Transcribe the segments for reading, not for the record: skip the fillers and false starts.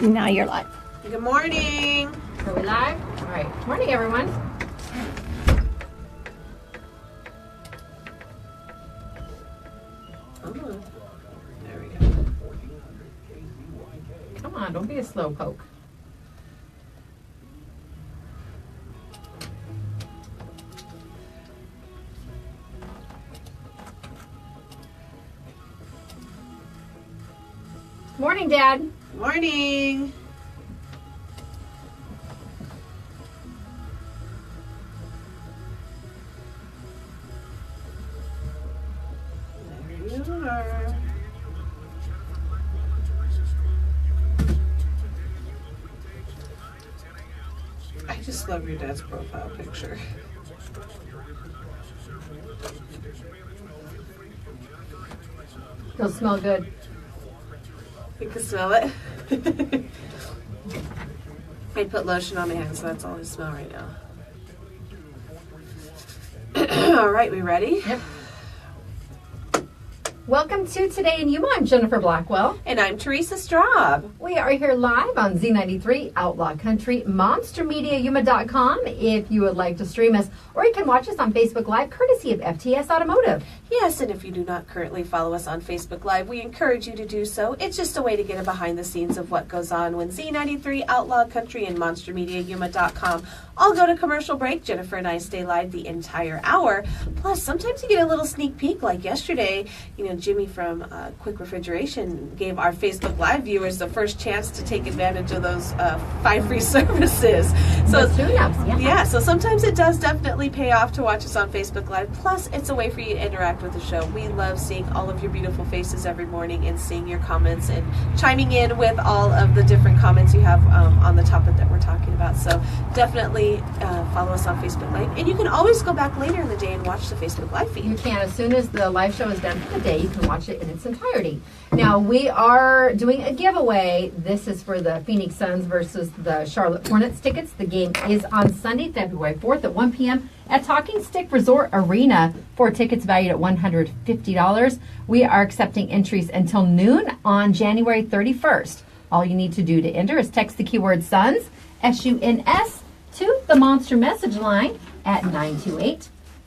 Now you're live. Good morning. Are we live? All right. Morning, everyone. Oh, there we go. Come on, don't be a slow poke. Morning, Dad. Morning. There you are. I just love your dad's profile picture. It'll smell good. You can smell it. I put lotion on my hands, so that's all I smell right now. All right, we ready? Yep. Welcome to Today in Yuma. I'm Jennifer Blackwell. And I'm Teresa Straub. We are here live on Z93 Outlaw Country, MonsterMediaYuma.com if you would like to stream us, or you can watch us on Facebook Live courtesy of FTS Automotive. Yes, and if you do not currently follow us on Facebook Live, we encourage you to do so. It's just a way to get a behind the scenes of what goes on when Z93 Outlaw Country and MonsterMediaYuma.com all go to commercial break. Jennifer and I stay live the entire hour. Plus, sometimes you get a little sneak peek, like yesterday. You know, Jimmy from Quick Refrigeration gave our Facebook Live viewers the first chance to take advantage of those 5 free services. So yeah, so sometimes it does definitely pay off to watch us on Facebook Live. Plus, it's a way for you to interact with the show. We love seeing all of your beautiful faces every morning and seeing your comments and chiming in with all of the different comments you have on the topic that we're talking about. So definitely follow us on Facebook Live. And you can always go back later in the day and watch the Facebook Live feed. You can. As soon as the live show is done for the day, you can watch it in its entirety. Now, we are doing a giveaway. This is for the Phoenix Suns versus the Charlotte Hornets tickets. The game is on Sunday, February 4th at 1 p.m. at Talking Stick Resort Arena for tickets valued at $150. We are accepting entries until noon on January 31st. All you need to do to enter is text the keyword SUNS, S-U-N-S, to the Monster message line at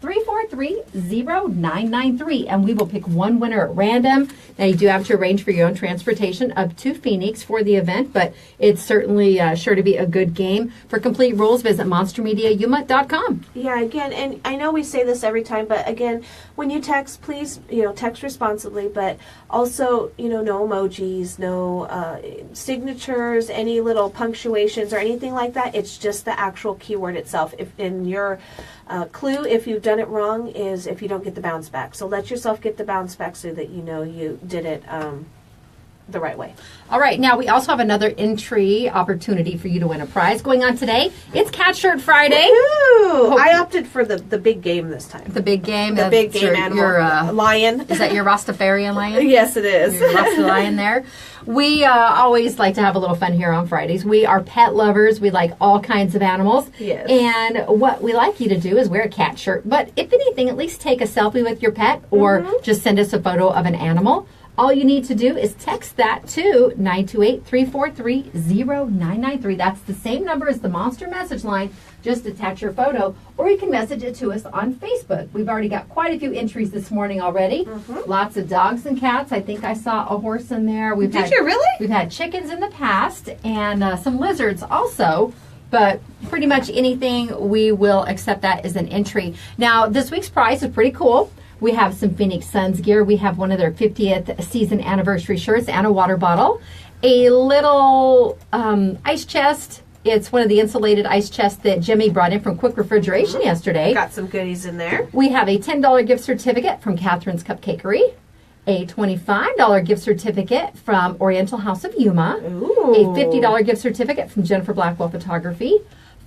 928-343-0993, and we will pick one winner at random. Now, you do have to arrange for your own transportation up to Phoenix for the event, but it's certainly sure to be a good game. For complete rules, visit MonsterMediaYuma.com. Yeah, again, and I know we say this every time, but again, when you text, please, text responsibly, but also, no emojis, no signatures, any little punctuations or anything like that. It's just the actual keyword itself. If in your clue, if you've done it wrong, is if you don't get the bounce back. So let yourself get the bounce back so that you know you did it the right way. All right. Now, we also have another entry opportunity for you to win a prize going on today. It's Cat Shirt Friday. Woo-hoo! I opted for the big game this time. The big game? The big game animal. Your lion. Is that your Rastafarian lion? Yes, it is. Your Rasta lion there. We always like to have a little fun here on Fridays. We are pet lovers. We like all kinds of animals. Yes. And what we like you to do is wear a cat shirt. But if anything, at least take a selfie with your pet or just send us a photo of an animal. All you need to do is text that to 928-343-0993. That's the same number as the Monster message line. Just attach your photo, or you can message it to us on Facebook. We've already got quite a few entries this morning already. Lots of dogs and cats. I think I saw a horse in there. Did you really? We've had chickens in the past and some lizards also. But pretty much anything, we will accept that as an entry. Now, this week's prize is pretty cool. We have some Phoenix Suns gear. We have one of their 50th season anniversary shirts and a water bottle. A little ice chest. It's one of the insulated ice chests that Jimmy brought in from Quick Refrigeration yesterday. Got some goodies in there. We have a $10 gift certificate from Catherine's Cupcakery. A $25 gift certificate from Oriental House of Yuma. Ooh. A $50 gift certificate from Jennifer Blackwell Photography.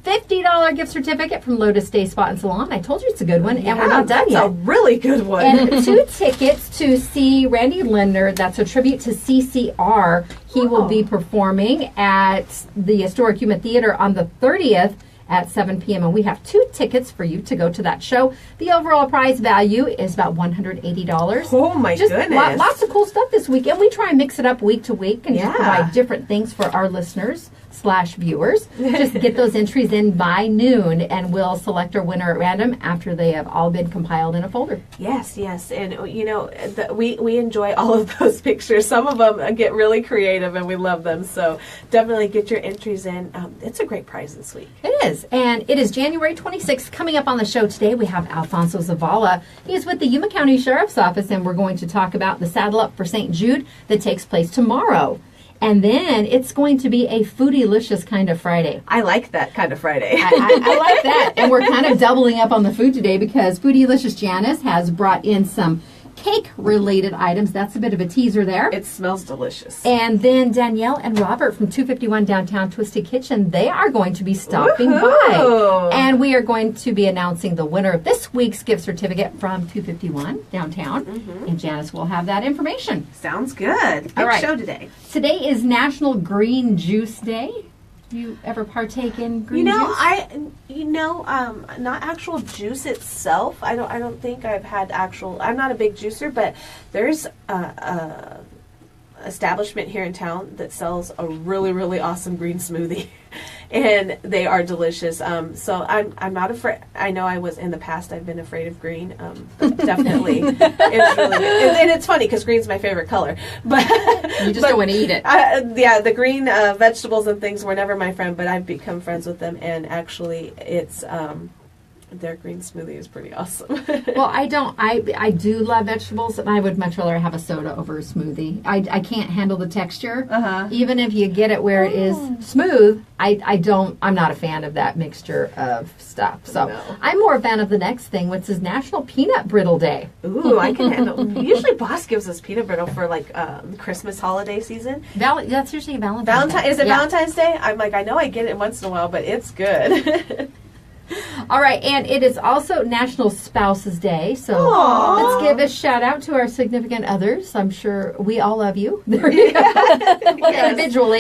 $50 gift certificate from Lotus Day Spa and Salon. I told you it's a good one, and we're not done yet. That's a really good one. And 2 tickets to see Randy Lindner. That's a tribute to CCR. He will be performing at the Historic Yuma Theater on the 30th at 7 p.m. And we have 2 tickets for you to go to that show. The overall prize value is about $180. Oh, my goodness. Lots of cool stuff this week. And we try and mix it up week to week and just provide different things for our listeners/viewers. Just get those entries in by noon, and we'll select our winner at random after they have all been compiled in a folder. Yes. And, we enjoy all of those pictures. Some of them get really creative, and we love them. So definitely get your entries in. It's a great prize this week. It is. And it is January 26th. Coming up on the show today, we have Alfonso Zavala. He is with the Yuma County Sheriff's Office, and we're going to talk about the Saddle Up for St. Jude that takes place tomorrow. And then it's going to be a foodie-licious kind of Friday. I like that kind of Friday. I like that. And we're kind of doubling up on the food today because Foodie-licious Janice has brought in some cake-related items. That's a bit of a teaser there. It smells delicious. And then Danielle and Robert from 251 Downtown Twisted Kitchen, they are going to be stopping by. And we are going to be announcing the winner of this week's gift certificate from 251 Downtown. And Janice will have that information. Sounds good. All right. Show today. Today is National Green Juice Day. You ever partake in green juice? Not actual juice itself. I don't think I've had actual. I'm not a big juicer, but there's a establishment here in town that sells a really, really awesome green smoothie, and they are delicious. So I'm not afraid. I know I was in the past. I've been afraid of green, but definitely it's really good. And it's funny because green's my favorite color, but you just don't want to eat it. The green vegetables and things were never my friend, but I've become friends with them, and actually it's. Their green smoothie is pretty awesome. Well, I do love vegetables, and I would much rather have a soda over a smoothie. I can't handle the texture. Even if you get it where it is smooth, I'm not a fan of that mixture of stuff. So I'm more a fan of the next thing, which is National Peanut Brittle Day. Ooh, I can handle. Usually Boss gives us peanut brittle for like Christmas holiday season. That's usually Valentine's Day. Is it Valentine's Day? I'm like, I know I get it once in a while, but it's good. All right, and it is also National Spouses Day, so let's give a shout out to our significant others. I'm sure we all love you. Individually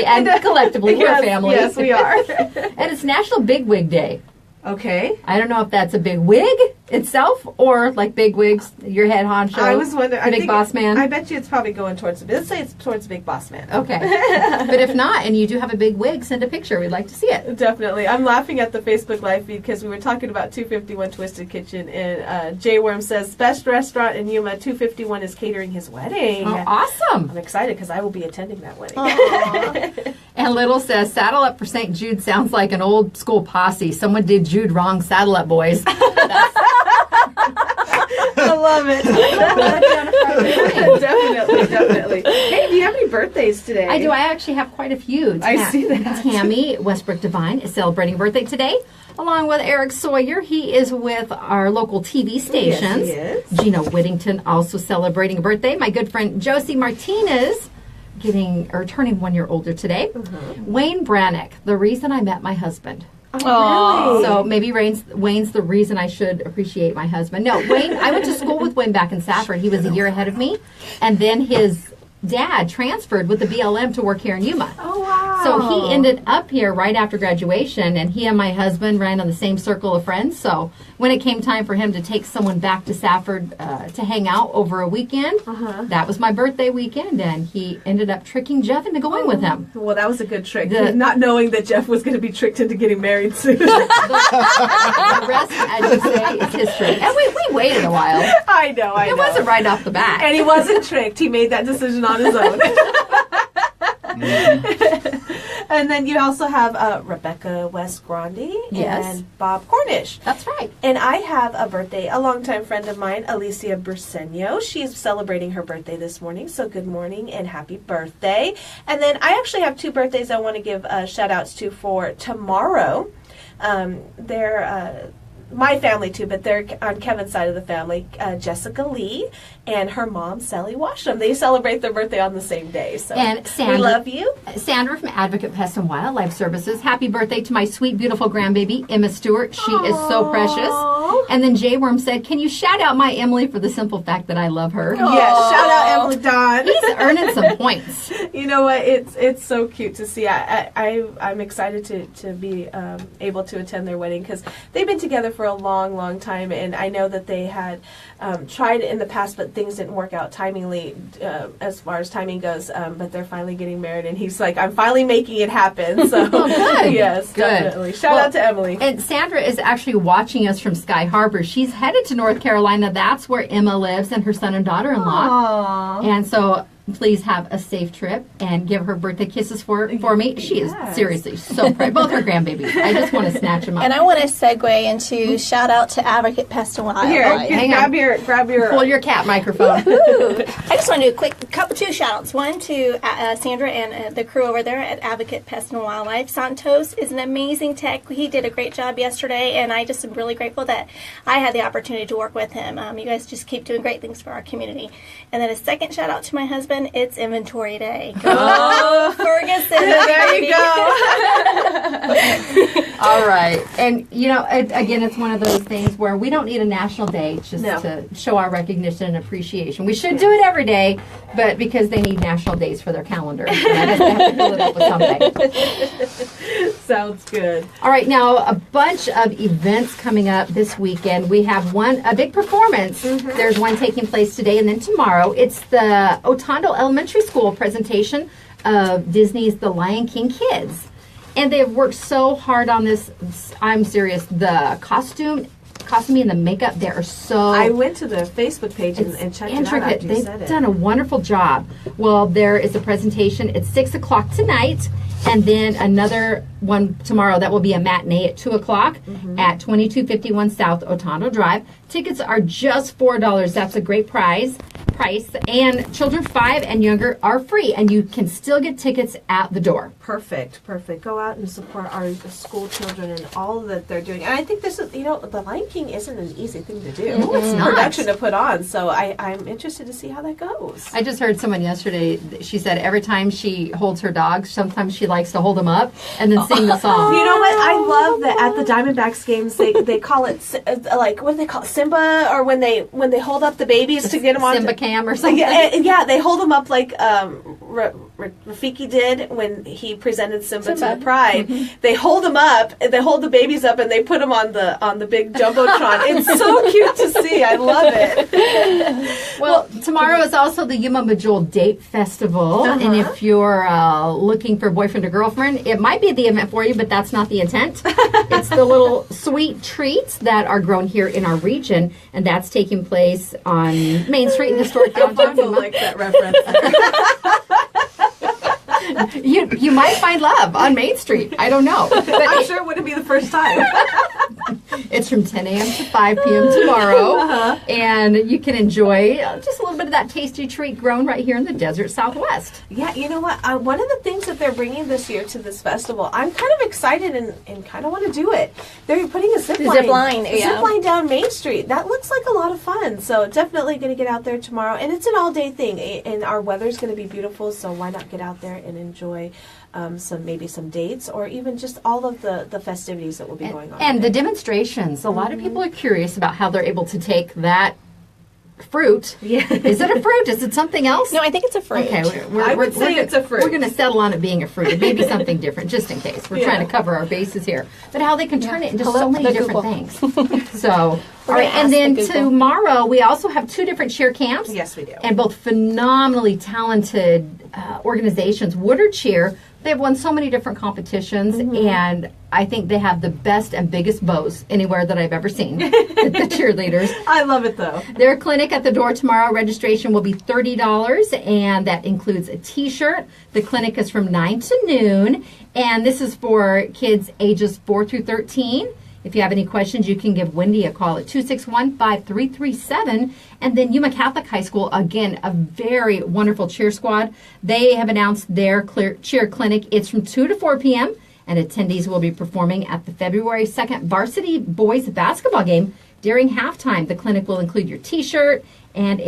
and collectively, we're a family. Yes, we are. And it's National Bigwig Day. Okay. I don't know if that's a big wig itself or like big wigs, your head honcho. I was wondering. Big boss man. I bet you it's probably going towards. Let's say it's towards big boss man. Okay. But if not, and you do have a big wig, send a picture. We'd like to see it. Definitely. I'm laughing at the Facebook Live feed because we were talking about 251 Twisted Kitchen, and Jay Worm says best restaurant in Yuma. 251 is catering his wedding. Oh, awesome! I'm excited because I will be attending that wedding. And Little says, Saddle Up for St. Jude sounds like an old school posse. Someone did Jude wrong. Saddle up, boys. I love it. Definitely. Hey, do you have any birthdays today? I do. I actually have quite a few. I see that. Tammy Westbrook Devine is celebrating a birthday today, along with Eric Sawyer. He is with our local TV stations. Yes, he is. Gina Whittington also celebrating a birthday. My good friend Josie Martinez turning 1 year older today. Wayne Brannick, the reason I met my husband. Oh, really? So maybe Wayne's the reason I should appreciate my husband. No, Wayne, I went to school with Wayne back in Safford. He was a year ahead of me. And then his dad transferred with the BLM to work here in Yuma. Oh, wow. So he ended up here right after graduation, and he and my husband ran on the same circle of friends. So when it came time for him to take someone back to Safford to hang out over a weekend, that was my birthday weekend, and he ended up tricking Jeff into going with him. Well, that was a good trick. Not knowing that Jeff was going to be tricked into getting married soon. The rest, as you say, is history. And we waited a while. I know. It wasn't right off the bat. And he wasn't tricked. He made that decision on his own. And then you also have Rebecca West Grande and Bob Cornish. That's right. And I have a birthday, a longtime friend of mine, Alicia Bursenio. She's celebrating her birthday this morning, so good morning and happy birthday. And then I actually have 2 birthdays I want to give shout-outs to for tomorrow. They're my family too, but they're on Kevin's side of the family. Jessica Lee and her mom, Sally Washam. They celebrate their birthday on the same day. So and Sandra, we love you. Sandra from Advocate Pest and Wildlife Services. Happy birthday to my sweet, beautiful grandbaby, Emma Stewart. She is so precious. And then Jay Worm said, can you shout out my Emily for the simple fact that I love her? Yes, shout out Emily Dawn. He's earning some points. You know what? It's so cute to see. I'm excited to be able to attend their wedding because they've been together for a long, long time, and I know that they had tried it in the past, but things didn't work out timingly as far as timing goes. But they're finally getting married, and he's like, "I'm finally making it happen." So good. Yes, Good. definitely. Shout out to Emily. And Sandra is actually watching us from Sky Harbor. She's headed to North Carolina. That's where Emma lives and her son and daughter-in-law. Aww. And so please have a safe trip and give her birthday kisses for me. She is seriously so proud. Both her grandbabies. I just want to snatch them up. And I want to segue into shout out to Advocate Pest and Wildlife. Here, grab your pull your cat microphone. I just want to do a quick two shout outs. One to Sandra and the crew over there at Advocate Pest and Wildlife. Santos is an amazing tech. He did a great job yesterday, and I just am really grateful that I had the opportunity to work with him. You guys just keep doing great things for our community. And then a second shout out to my husband. It's inventory day. Go Ferguson. There you go. All right. And, you know, again, it's one of those things where we don't need a national day just to show our recognition and appreciation. We should do it every day, but because they need national days for their calendar. And I guess they have to fill it up with something. Sounds good. All right. Now, a bunch of events coming up this weekend. We have a big performance. There's one taking place today and then tomorrow. It's the Otondo Elementary School presentation of Disney's The Lion King Kids. And they've worked so hard on this. I'm serious. The costuming and the makeup, they are so... I went to the Facebook page and checked intricate. it out after you They've said it. done a wonderful job. Well, there is a presentation at 6 o'clock tonight, and then another one tomorrow that will be a matinee at 2 o'clock at 2251 South Otondo Drive. Tickets are just $4. That's a great price. And children 5 and younger are free, and you can still get tickets at the door. Perfect. Go out and support our school children and all that they're doing. And I think this is, the Lion King isn't an easy thing to do. No, it's not. Production to put on. So I'm interested to see how that goes. I just heard someone yesterday, she said every time she holds her dog, sometimes she likes to hold them up and then sing the song. You know what? I love that at the Diamondbacks games they call it what do they call it? Simba, or when they hold up the babies to get them on Simba Cam or something. Yeah, they hold them up like Rafiki did when he presented Simba to the Pride. They hold them up, they hold the babies up, and they put them on the big jumbotron. It's so cute to see. I love it. Well, tomorrow is also the Yuma Majul Date Festival, and if you're looking for a boyfriend or girlfriend, it might be the event for you, but that's not the intent. It's the little sweet treats that are grown here in our region, and that's taking place on Main Street in historic downtown Alfonso Yuma. likes that reference. You might find love on Main Street. I don't know. But I'm sure it wouldn't be the first time. it's from 10 a.m. to 5 p.m. tomorrow. And you can enjoy just a little bit of that tasty treat grown right here in the desert Southwest. Yeah, you know what? One of the things that they're bringing this year to this festival, I'm kind of excited and kind of want to do it. They're putting a zip line down Main Street. That looks like a lot of fun. So definitely going to get out there tomorrow. And it's an all-day thing. And our weather's going to be beautiful, so why not get out there and enjoy some dates or even just all of the festivities that will be going on. And the demonstrations. A lot of people are curious about how they're able to take that fruit. Yeah. Is it a fruit? Is it something else? No, I think it's a fruit. Okay, I would say it's a fruit. We're going to settle on it being a fruit. It may be something different, just in case. We're trying to cover our bases here. But how they can turn it into so many different things. So, all right. And then tomorrow, we also have 2 different cheer camps. Yes, we do. And both phenomenally talented organizations. Woodard Cheer, they've won so many different competitions, and I think they have the best and biggest bows anywhere that I've ever seen, the cheerleaders. I love it, though. Their clinic at the door tomorrow, registration will be $30, and that includes a T-shirt. The clinic is from 9 to noon, and this is for kids ages 4 through 13. If you have any questions, you can give Wendy a call at 261-5337. And then Yuma Catholic High School, again, a very wonderful cheer squad. They have announced their cheer clinic. It's from 2 to 4 p.m., and attendees will be performing at the February 2nd varsity boys basketball game during halftime. The clinic will include your T-shirt and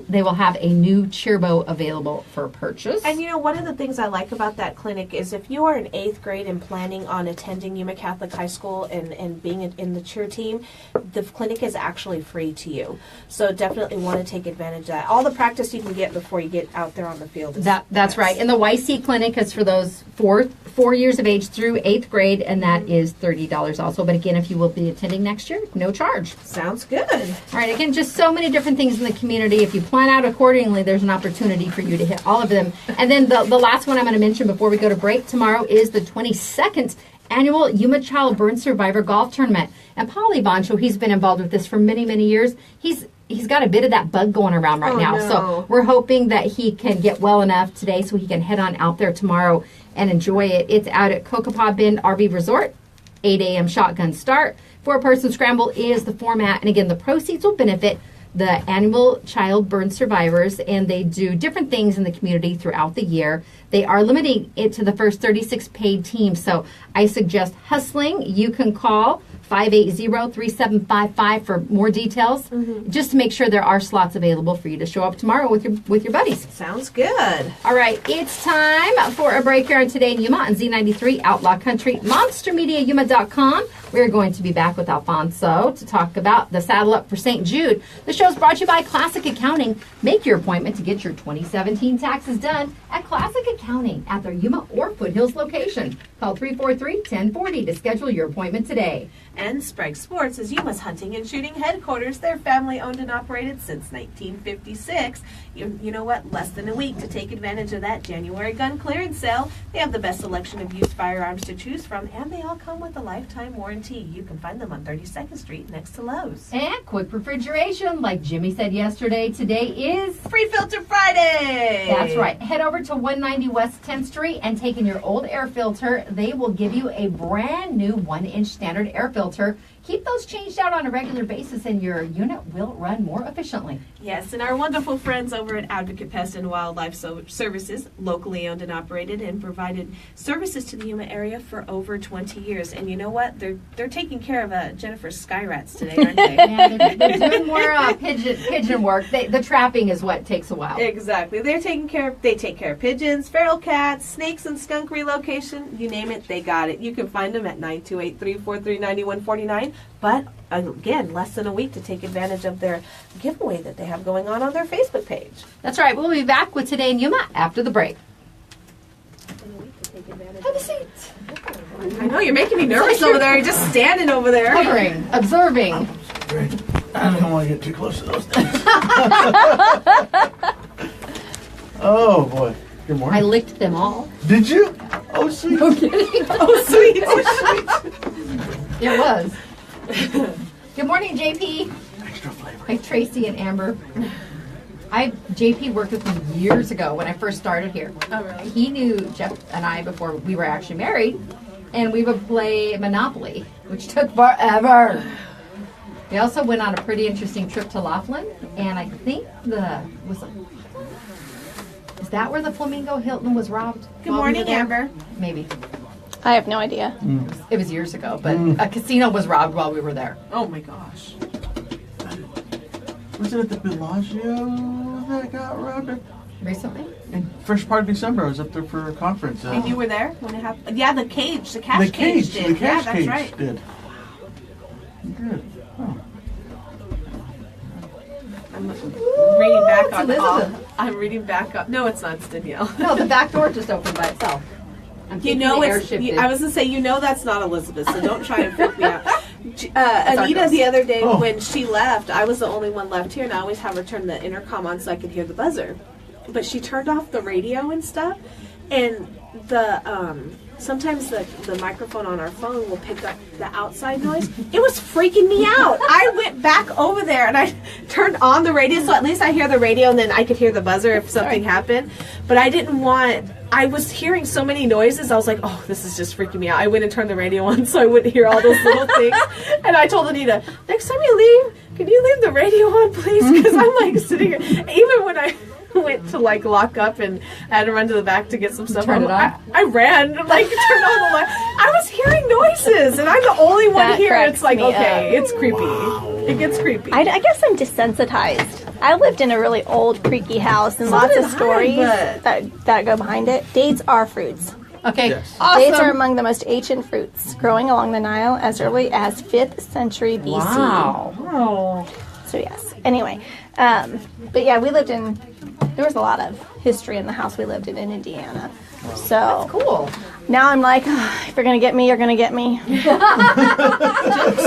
they will have a new cheer bow available for purchase. And one of the things I like about that clinic is if you are in 8th grade and planning on attending Yuma Catholic High School and being in the cheer team, the clinic is actually free to you. So definitely want to take advantage of that. All the practice you can get before you get out there on the field. That's right. And the YC clinic is for those 4 years of age through 8th grade, and that is $30 also. But again, if you will be attending next year, no charge. Sounds good. All right, again, just so many different things in the community. If you plan out accordingly, there's an opportunity for you to hit all of them. And then the last one I'm going to mention before we go to break tomorrow is the 22nd annual Yuma Child Burn Survivor Golf Tournament. And Paul Ivancho, he's been involved with this for many, many years. He's got a bit of that bug going around right now. No. So we're hoping that he can get well enough today so he can head on out there tomorrow and enjoy it. It's out at Kokopah Bend RV Resort, 8 a.m. shotgun start. 4-person scramble is the format. And again, the proceeds will benefit the annual child burn survivors, and they do different things in the community throughout the year. They are limiting it to the first 36 paid teams. So I suggest hustling. You can call 580-3755 for more details, just to make sure there are slots available for you to show up tomorrow with your buddies. Sounds good. All right, it's time for a break here on Today in Yuma on Z93 Outlaw Country, MonsterMediaYuma.com. We're going to be back with Alfonso to talk about the Saddle Up for St. Jude. The show's brought to you by Classic Accounting. Make your appointment to get your 2017 taxes done at Classic Accounting at their Yuma or Foothills location. Call 343-1040 to schedule your appointment today. And Sprague Sports is Yuma's hunting and shooting headquarters. They're family owned and operated since 1956. You know what? Less than a week to take advantage of that January gun clearance sale. They have the best selection of used firearms to choose from, and they all come with a lifetime warranty. You can find them on 32nd Street next to Lowe's. And quick refrigeration, like Jimmy said yesterday, today is Free Filter Friday! That's right. Head over to 190 West 10th Street and take in your old air filter. They will give you a brand new 1-inch standard air filter. Keep those changed out on a regular basis and your unit will run more efficiently. Yes, and our wonderful friends over at Advocate Pest and Wildlife Services, locally owned and operated, and provided services to the Yuma area for over 20 years. And you know what? They're taking care of Jennifer's sky rats today, aren't they? Yeah, they're doing more pigeon work. The trapping is what takes a while. Exactly. They take care of pigeons, feral cats, snakes and skunk relocation. You name it, they got it. You can find them at 928-343-9149. But again, less than a week to take advantage of their giveaway that they have going on their Facebook page. That's right. We'll be back with Today in Yuma after the break. Have a seat. I know, you're making me nervous over there. You're just standing over there. Hovering, observing. Great. I don't want to get too close to those things. Oh, boy. Good morning. I licked them all. Did you? Oh, sweet. No kidding. Oh, sweet. It was. Good morning, JP. Extra flavor. Hi, Tracy and Amber. JP worked with me years ago when I first started here. Oh, really? He knew Jeff and I before we were actually married, and we would play Monopoly, which took forever. We also went on a pretty interesting trip to Laughlin, and I think is that where the Flamingo Hilton was robbed? Good morning, Amber. Maybe. I have no idea. It was years ago, but a casino was robbed while we were there. Oh, my gosh. Was it at the Bellagio that got robbed? Recently? In first part of December, I was up there for a conference. And you were there when it happened? Yeah, the cash the cage cage did. The cash yeah, cage that's right. did. Good. Oh. I'm reading back on Elizabeth. I'm reading back up. No, it's not. It's Danielle. No, the back door just opened by itself. You know it's. I was gonna say, that's not Elizabeth, so don't try and freak me out. Anita, the other day when she left, I was the only one left here, and I always have her turn the intercom on so I could hear the buzzer. But she turned off the radio and stuff, and sometimes the microphone on our phone will pick up the outside noise. It was freaking me out. I went back over there and I turned on the radio so at least I hear the radio and then I could hear the buzzer if something happened. But I was hearing so many noises. I was like, oh, this is just freaking me out. I went and turned the radio on so I wouldn't hear all those little things. And I told Anita, next time you leave, can you leave the radio on, please? Because I'm like sitting here. Even when I went to lock up and I had to run to the back to get some stuff. Turn it on? I ran, turned on the light. I was hearing noises, and I'm the only one That here. cracks It's like, me okay, up. it's creepy. It gets creepy. I guess I'm desensitized. I lived in a really old, creaky house, and lots did of I, stories but- that go behind it. Dates are fruits. Okay. Yes. Awesome. Dates are among the most ancient fruits, growing along the Nile as early as 5th century BC. Wow. So yes. Anyway, but yeah, there was a lot of history in the house we lived in Indiana. So Cool. now I'm like, if you're gonna get me, you're gonna get me.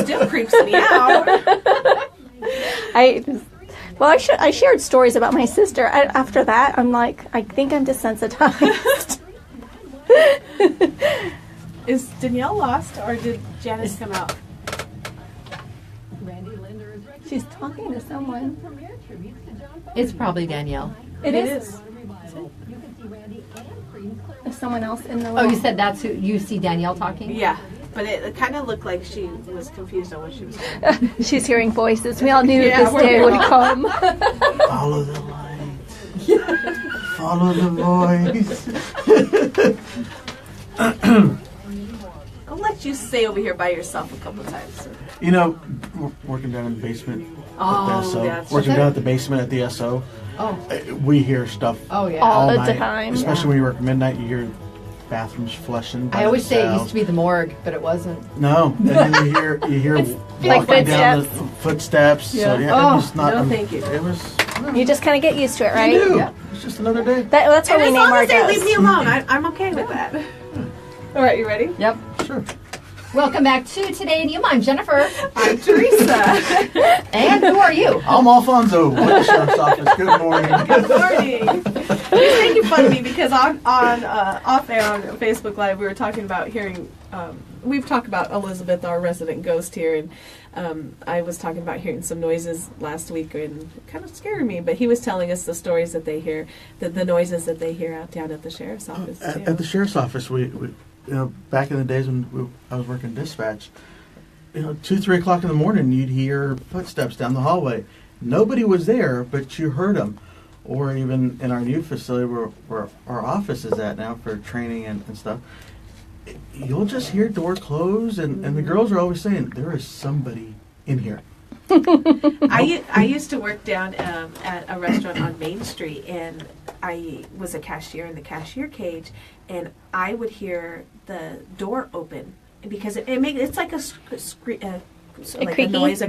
Still creeps me out. I shared stories about my sister. After that, I'm like, I think I'm desensitized. Is Danielle lost, or did Janice come out? She's talking to someone. It's probably Danielle. It is. Is someone else in the Oh, room? you said that's who you see Danielle talking? Yeah, but it kind of looked like she was confused on what she was saying. She's hearing voices. We all knew Yeah, this we're- day would come. Follow the light. Follow the voice. I'll let you stay over here by yourself a couple times. You know, working down in the basement at the SO. that's Working down at the basement at the SO. Oh. We hear stuff Oh, yeah. All the night. time. Especially when you work midnight, you hear bathrooms flushing. by I always say it themselves. used to be the morgue, but it wasn't. No, and then you hear like walking down the footsteps. footsteps. So yeah, Oh, it was not. no, thank you. It was. You just kind of get used to it, right? You do. Yeah. It's just another day. That's what And we as name long our as they leave me ghosts. alone, I'm okay with that. All right, you ready? Yep. Sure. Welcome back to Today in Yuma. I'm Jennifer. I'm Teresa. And who are you? I'm Alfonso with the Sheriff's Office. Good morning. Good morning. You're making fun of me because on off air on Facebook Live we were talking about hearing. We've talked about Elizabeth, our resident ghost here, and I was talking about hearing some noises last week, and it kind of scared me. But he was telling us the stories that they hear, the noises that they hear out down at the sheriff's office. At the Sheriff's Office, we back in the days when I was working dispatch, 2-3 o'clock in the morning, you'd hear footsteps down the hallway. Nobody was there, but you heard them. Or even in our new facility where our office is at now for training and stuff, you'll just hear door close, and the girls are always saying, there is somebody in here. I used to work down at a restaurant on Main Street, and I was a cashier in the cashier cage, and I would hear the door open because it's like a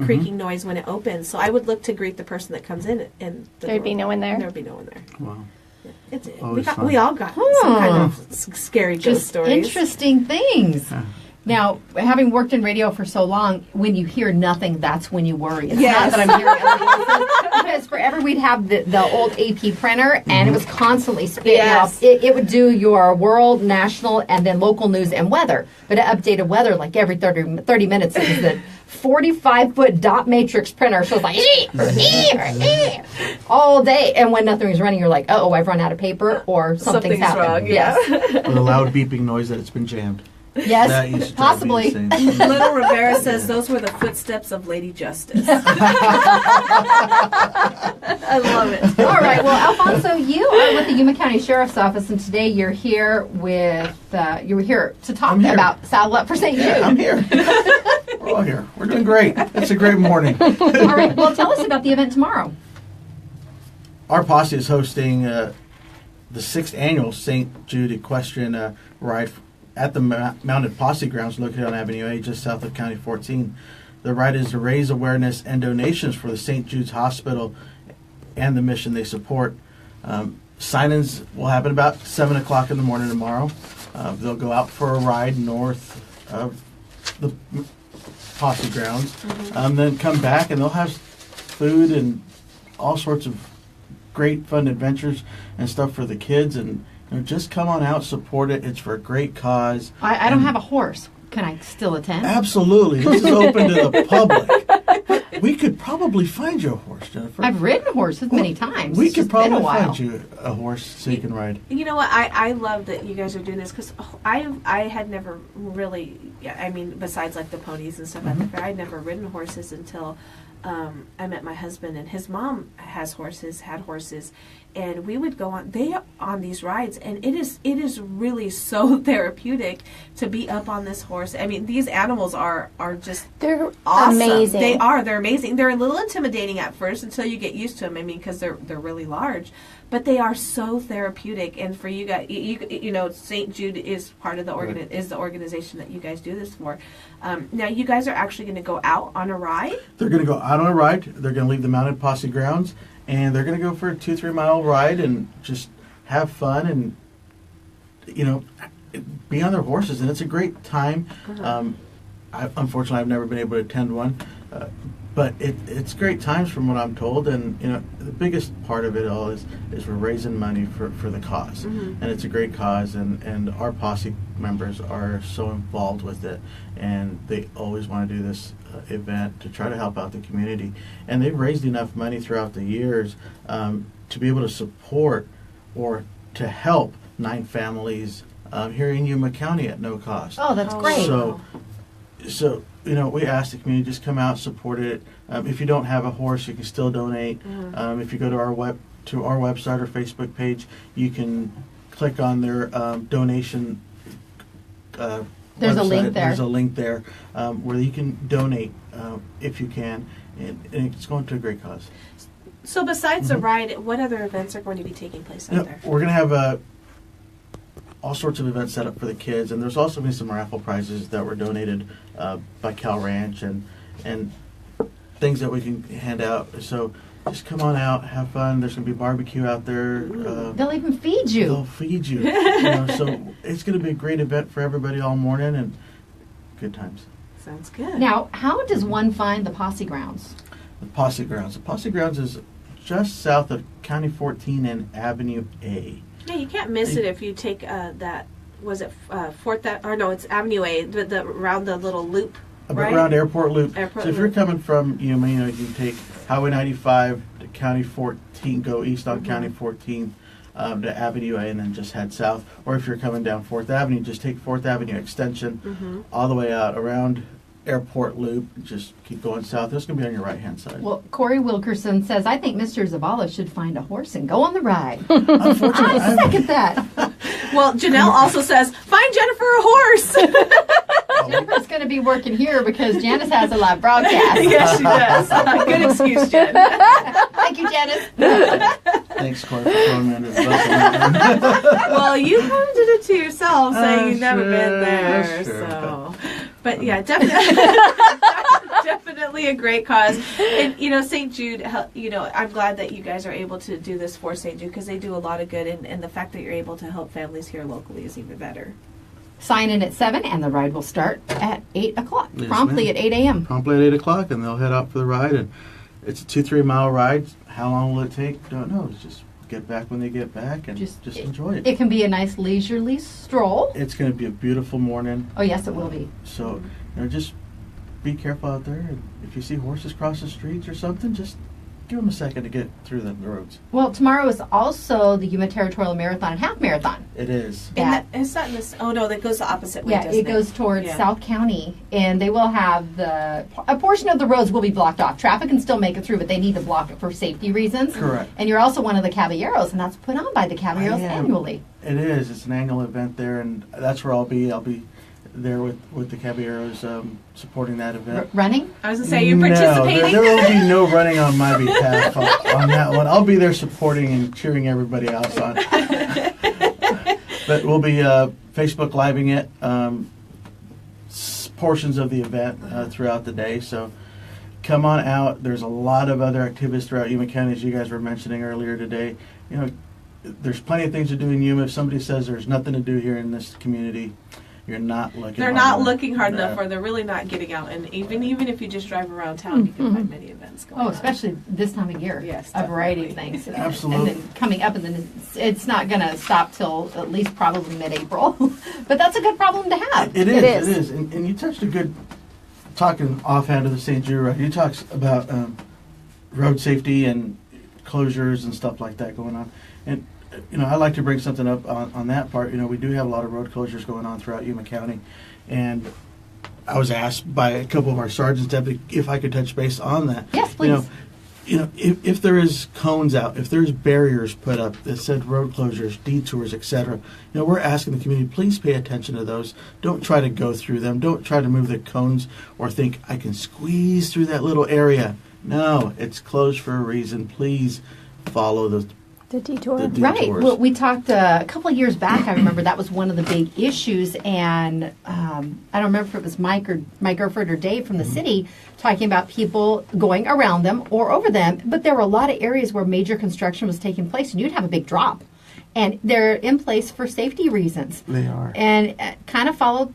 creaking noise when it opens. So I would look to greet the person that comes in, and There'd be no one there. There'd be no one there. Wow. We Always all got some kind of scary ghost Just stories. interesting things. Huh. Now, having worked in radio for so long, when you hear nothing, that's when you worry. It's Yes. not that I'm hearing other voices. Because forever we'd have the old AP printer, and it was constantly spitting Yes. out. It would do your world, national, and then local news and weather. But it updated weather like every 30 minutes. It was the 45-foot dot matrix printer. So it's like all day. And when nothing was running, you're like, oh, I've run out of paper or something's happened. wrong. Yeah. Yes. With a loud beeping noise that it's been jammed. That Yes, used to drive me possibly. insane. Little Rivera says those were the footsteps of Lady Justice. I love it. All right. Well, Alfonso, you are with the Yuma County Sheriff's Office, and today you're here with you were here to talk I'm here. about Saddle Up for St. Jude. Yeah, I'm here. We're all here. We're doing great. It's a great morning. All right. Well, tell us about the event tomorrow. Our posse is hosting the 6th annual St. Jude Equestrian Ride at the Mounted Posse Grounds located on Avenue A just south of County 14. The ride is to raise awareness and donations for the St. Jude's Hospital and the mission they support. Sign-ins will happen about 7 o'clock in the morning tomorrow. They'll go out for a ride north of the Posse Grounds, then come back, and they'll have food and all sorts of great fun adventures and stuff for the kids, and just come on out, support it. It's for a great cause. I don't have a horse. Can I still attend? Absolutely. This is open to the public. We could probably find you a horse, Jennifer. I've ridden horses many times. We It's could just been a probably while. find you a horse so you can ride. You know what? I love that you guys are doing this because I had never really, besides like the ponies and stuff at the fair, I'd never ridden horses until I met my husband, and his mom had horses, and we would go on these rides, and it is really so therapeutic to be up on this horse. I mean, these animals are just They're awesome. amazing. They're amazing. They're a little intimidating at first until you get used to them. I mean, because they're really large, but they are so therapeutic. And for you guys, you know, St. Jude is part of the is the organization that you guys do this for. Now, you guys are actually going to go out on a ride. They're going to go out on a ride. They're going to leave the mounted posse grounds, and they're going to go for a 2-3 mile ride and just have fun and, you know, be on their horses. And it's a great time. Unfortunately, I've never been able to attend one, but it's great times from what I'm told. And, you know, the biggest part of it all is we're raising money for the cause. And it's a great cause, and our posse members are so involved with it, and they always want to do this event to try to help out the community. And they've raised enough money throughout the years to be able to support or to help 9 families here in Yuma County at no cost. Oh, that's great. So, you know, we ask the community, just come out, support it. If you don't have a horse, you can still donate. If you go to our website or Facebook page, you can click on their donation There's a website. link there. There's a link there where you can donate if you can, and it's going to a great cause. So besides the ride, what other events are going to be taking place out there? We're going to have all sorts of events set up for the kids, and there's also been some raffle prizes that were donated by Cal Ranch and things that we can hand out. So just come on out, have fun. There's going to be barbecue out there. They'll even feed you. They'll feed you. You know, so it's going to be a great event for everybody all morning, and good times. Sounds good. Now, how does one find the posse grounds? The Posse Grounds. The Posse Grounds is just south of County 14 and Avenue A. Yeah, you can't miss it if you take that. Was it Fourth? Or no, it's Avenue A. The around the little loop. Right? Around Airport Loop. Airport So if you're coming from Yuma, you know, you can take Highway 95 to County 14, go east on County 14 to Avenue A, and then just head south. Or if you're coming down 4th Avenue, just take 4th Avenue Extension all the way out around Airport Loop. Just keep going south. It's going to be on your right-hand side. Well, Corey Wilkerson says, I think Mr. Zavala should find a horse and go on the ride. Unfortunately, I second that. Well, Janelle also says, find Jennifer a horse. Jennifer's going to be working here because Janice has a live broadcast. Yes, she does. Good excuse, Jen. Thank you, Janice. Thanks, Corey, for throwing me under the bus on that one. Well, you kind of did it to yourself, saying you've never Sure, been there. sure. So, but yeah, definitely, definitely a great cause. And you know, St. Jude. You know, I'm glad that you guys are able to do this for St. Jude because they do a lot of good, and the fact that you're able to help families here locally is even better. Sign in at 7 and the ride will start at 8 o'clock, Yes, promptly ma'am. at 8 a.m. Promptly at 8 o'clock, and they'll head out for the ride. And it's a 2-3 mile ride. How long will it take? Don't know. It's just get back when they get back and just enjoy it. It can be a nice leisurely stroll. It's going to be a beautiful morning. Oh, yes, it will be. So, you know, just be careful out there. And if you see horses cross the streets or something, just give them a second to get through the roads. Well, tomorrow is also the Yuma Territorial Marathon and Half Marathon. It is. That- And it's not in this. Oh no, that goes the opposite way. Yeah, doesn't it goes towards Yeah. South County, and they will have a portion of the roads will be blocked off. Traffic can still make it through, but they need to block it for safety reasons. Correct. And you're also one of the Caballeros, and that's put on by the Caballeros I am. annually. It is. It's an annual event there, and that's where I'll be. I'll be there with the Caballeros supporting that event. Running? I was gonna say you're participating. No, there will be no running on my behalf on that one. I'll be there supporting and cheering everybody else on. But we'll be Facebook living it, portions of the event throughout the day. So come on out. There's a lot of other activities throughout Yuma County, as you guys were mentioning earlier today. You know, there's plenty of things to do in Yuma. If somebody says there's nothing to do here in this community, you're not looking. They're hard not enough. looking hard enough, No. or they're really not getting out. And even if you just drive around town, you can find many events going on. Oh, especially this time of year. Yes, A variety of definitely. things. Absolutely. And then coming up, and then it's not going to stop till at least probably mid-April. But that's a good problem to have. It It is. is. It is. And you touched a good, talking offhand of the St. Jude Road, you talked about road safety and closures and stuff like that going on. And, you know, I'd like to bring something up on that part. You know, we do have a lot of road closures going on throughout Yuma County. And I was asked by a couple of our sergeants if I could touch base on that. Yes, please. If there is cones out, if there's barriers put up that said road closures, detours, etc., we're asking the community, please pay attention to those. Don't try to go through them. Don't try to move the cones or think I can squeeze through that little area. No, it's closed for a reason. Please follow the detour. Right. Well, we talked a couple of years back. I remember that was one of the big issues, and I don't remember if it was Mike Erford or Dave from the city talking about people going around them or over them. But there were a lot of areas where major construction was taking place, and you'd have a big drop, and they're in place for safety reasons. They are. And kind of follow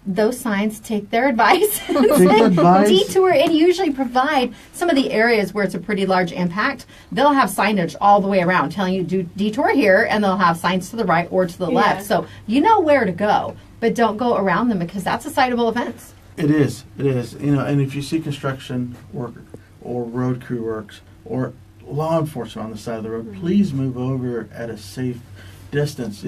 those signs, take their advice, advice. detour, and usually provide some of the areas where it's a pretty large impact. They'll have signage all the way around telling you to detour here, and they'll have signs to the right or to the left. So you know where to go, but don't go around them because that's a citable offense. It is. And if you see construction work or road crew works or law enforcement on the side of the road, please move over at a safe distance.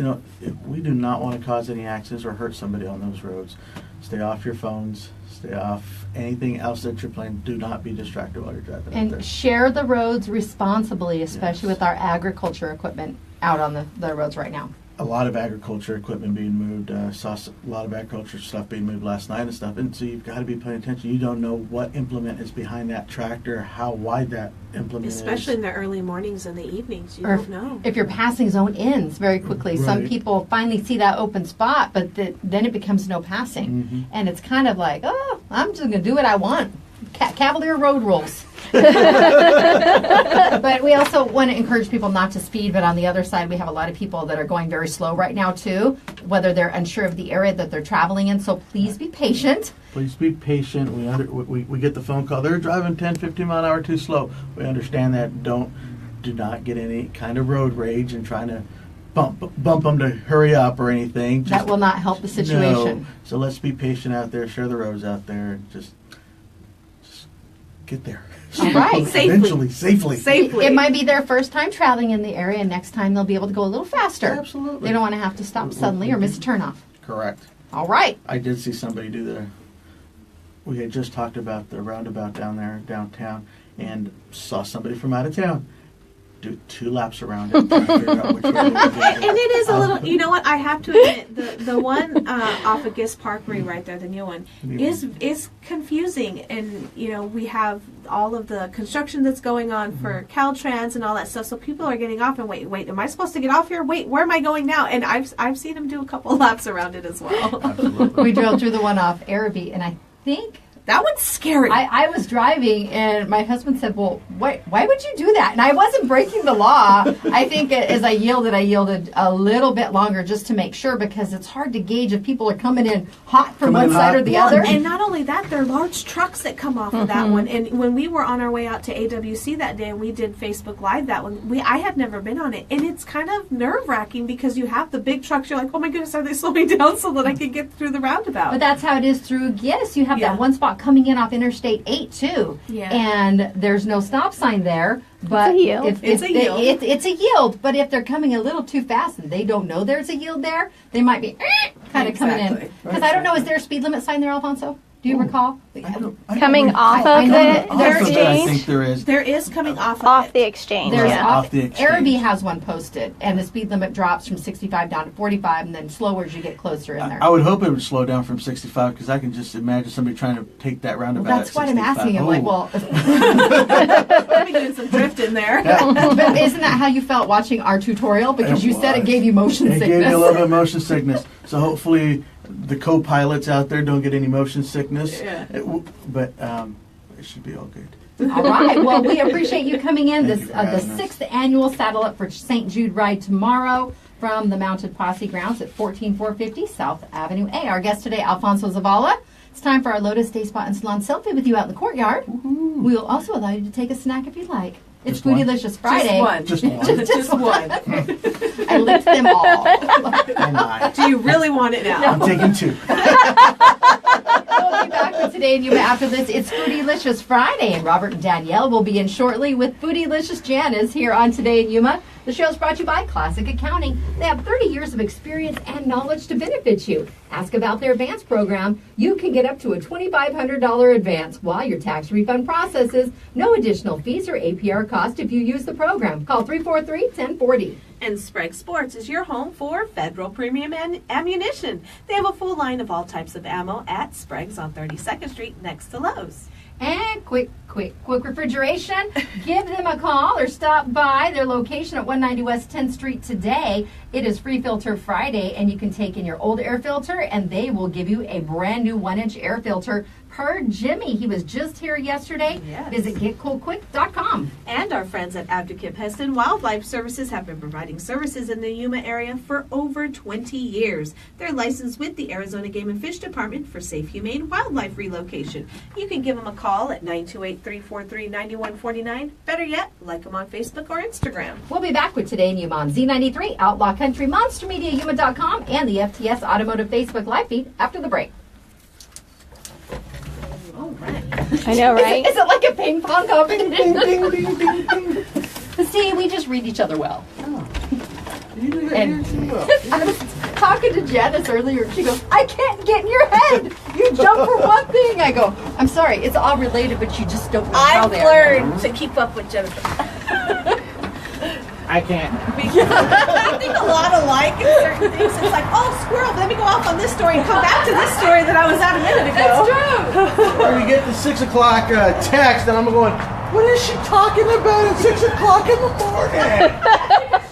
We do not want to cause any accidents or hurt somebody on those roads. Stay off your phones. Stay off anything else that you're playing. Do not be distracted while you're driving out there. And share the roads responsibly, especially with our agriculture equipment out on the roads right now. A lot of agriculture equipment being moved. Saw a lot of agriculture stuff being moved last night and stuff. And so you've got to be paying attention. You don't know what implement is behind that tractor, how wide that implement Especially is. in the early mornings and the evenings. You Or don't know. if you're passing zone ends very quickly. Some Right. people finally see that open spot, but then it becomes no passing. And it's kind of like, oh, I'm just going to do what I want. Cavalier road rules. But we also want to encourage people not to speed, but on the other side, we have a lot of people that are going very slow right now, too, whether they're unsure of the area that they're traveling in. So please be patient. Please be patient. We get the phone call. They're driving 10, 15 mile an hour too slow. We understand that. Do not get any kind of road rage and trying to bump them to hurry up or anything. That will not help the situation. No. So let's be patient out there. Share the roads out there. And just get there. All right. Eventually, safely. It might be their first time traveling in the area, and next time they'll be able to go a little faster. Absolutely. They don't want to have to stop suddenly or miss a turnoff. Correct. All right. I did see somebody we had just talked about the roundabout down there, downtown, and saw somebody from out of town do 2 laps around it. Trying to figure out which way they were going. And it is a little, you know what, I have to admit, the one off of Gist Parkway right there, the new one, is confusing. And, we have all of the construction that's going on for Caltrans and all that stuff. So people are getting off and wait, am I supposed to get off here? Wait, where am I going now? And I've seen them do a couple of laps around it as well. Absolutely. We drove through the one off Araby, and I think That one's scary. I was driving, and my husband said, well, why would you do that? And I wasn't breaking the law. I think as I yielded a little bit longer just to make sure, because it's hard to gauge if people are coming in hot from one side or the other. And not only that, there are large trucks that come off of that one. And when we were on our way out to AWC that day, and we did Facebook Live that one, I had never been on it. And it's kind of nerve-wracking because you have the big trucks. You're like, oh my goodness, are they slowing down so that I can get through the roundabout? But that's how it is through Gist. You have that one spot coming in off Interstate 8 too. Yeah. And there's no stop sign there. But it's a yield. It's a yield. But if they're coming a little too fast and they don't know there's a yield there, they might be kind of coming in. Because I don't know, is there a speed limit sign there, Alfonso? Do you recall? Coming off of the exchange? I think there is. There is coming off the exchange. There's off the exchange. Araby has one posted, and the speed limit drops from 65 down to 45, and then slower as you get closer in there. I would hope it would slow down from 65, because I can just imagine somebody trying to take that roundabout. Well, that's what I'm asking. I'm like, well, Let me do some drift in there. but isn't that how you felt watching our tutorial? Because you said it gave you motion sickness. It gave me a little bit of motion sickness. So hopefully the co-pilots out there don't get any motion sickness. Yeah. But it should be all good. All right. Well, we appreciate you coming in. Thank This you for having the us. 6th annual Saddle Up for St. Jude ride tomorrow from the Mounted Posse grounds at 14450 South Avenue A. Our guest today, Alfonso Zavala. It's time for our Lotus Day Spa and Salon selfie with you out in the courtyard. Woo-hoo. We will also allow you to take a snack if you'd like. It's Just one? Foodylicious Friday. Just one. Just one. I licked them all. Oh my. Do you really want it now? I'm taking 2. We'll be back with Today in Yuma after this. It's Foodylicious Friday, and Robert and Danielle will be in shortly with Foodylicious Janice here on Today in Yuma. The show is brought to you by Classic Accounting. They have 30 years of experience and knowledge to benefit you. Ask about their advance program. You can get up to a $2,500 advance while your tax refund processes. No additional fees or APR cost if you use the program. Call 343-1040. And Sprague Sports is your home for Federal Premium Ammunition. They have a full line of all types of ammo at Sprague's on 32nd Street next to Lowe's. And quick refrigeration. Give them a call or stop by their location at 190 West 10th Street today. It is Free Filter Friday, and you can take in your old air filter, and they will give you a brand new 1-inch air filter per Jimmy. He was just here yesterday. Yes. Visit getcoolquick.com. And our friends at Advocate Pest and Wildlife Services have been providing services in the Yuma area for over 20 years. They're licensed with the Arizona Game and Fish Department for safe, humane wildlife relocation. You can give them a call at 928-343-9149. Better yet, like them on Facebook or Instagram. We'll be back with Today in Yuma on Z93, Outlaw Country, Monster Media, Yuma.com, and the FTS Automotive Facebook live feed after the break. I know, right? Is it like a ping pong competition? See, we just read each other well. You do that And- here too well. I was talking to Janice earlier, and she goes, I can't get in your head. You jump for one thing. I go, I'm sorry, it's all related, but you just don't know how I've they are. learned to keep up with Jennifer. I can't. We think a lot alike in certain things. It's like, oh, squirrel, let me go off on this story and come back to this story that I was at a minute ago. That's true. Or you get the 6 o'clock text, and I'm going, what is she talking about at 6 o'clock in the morning?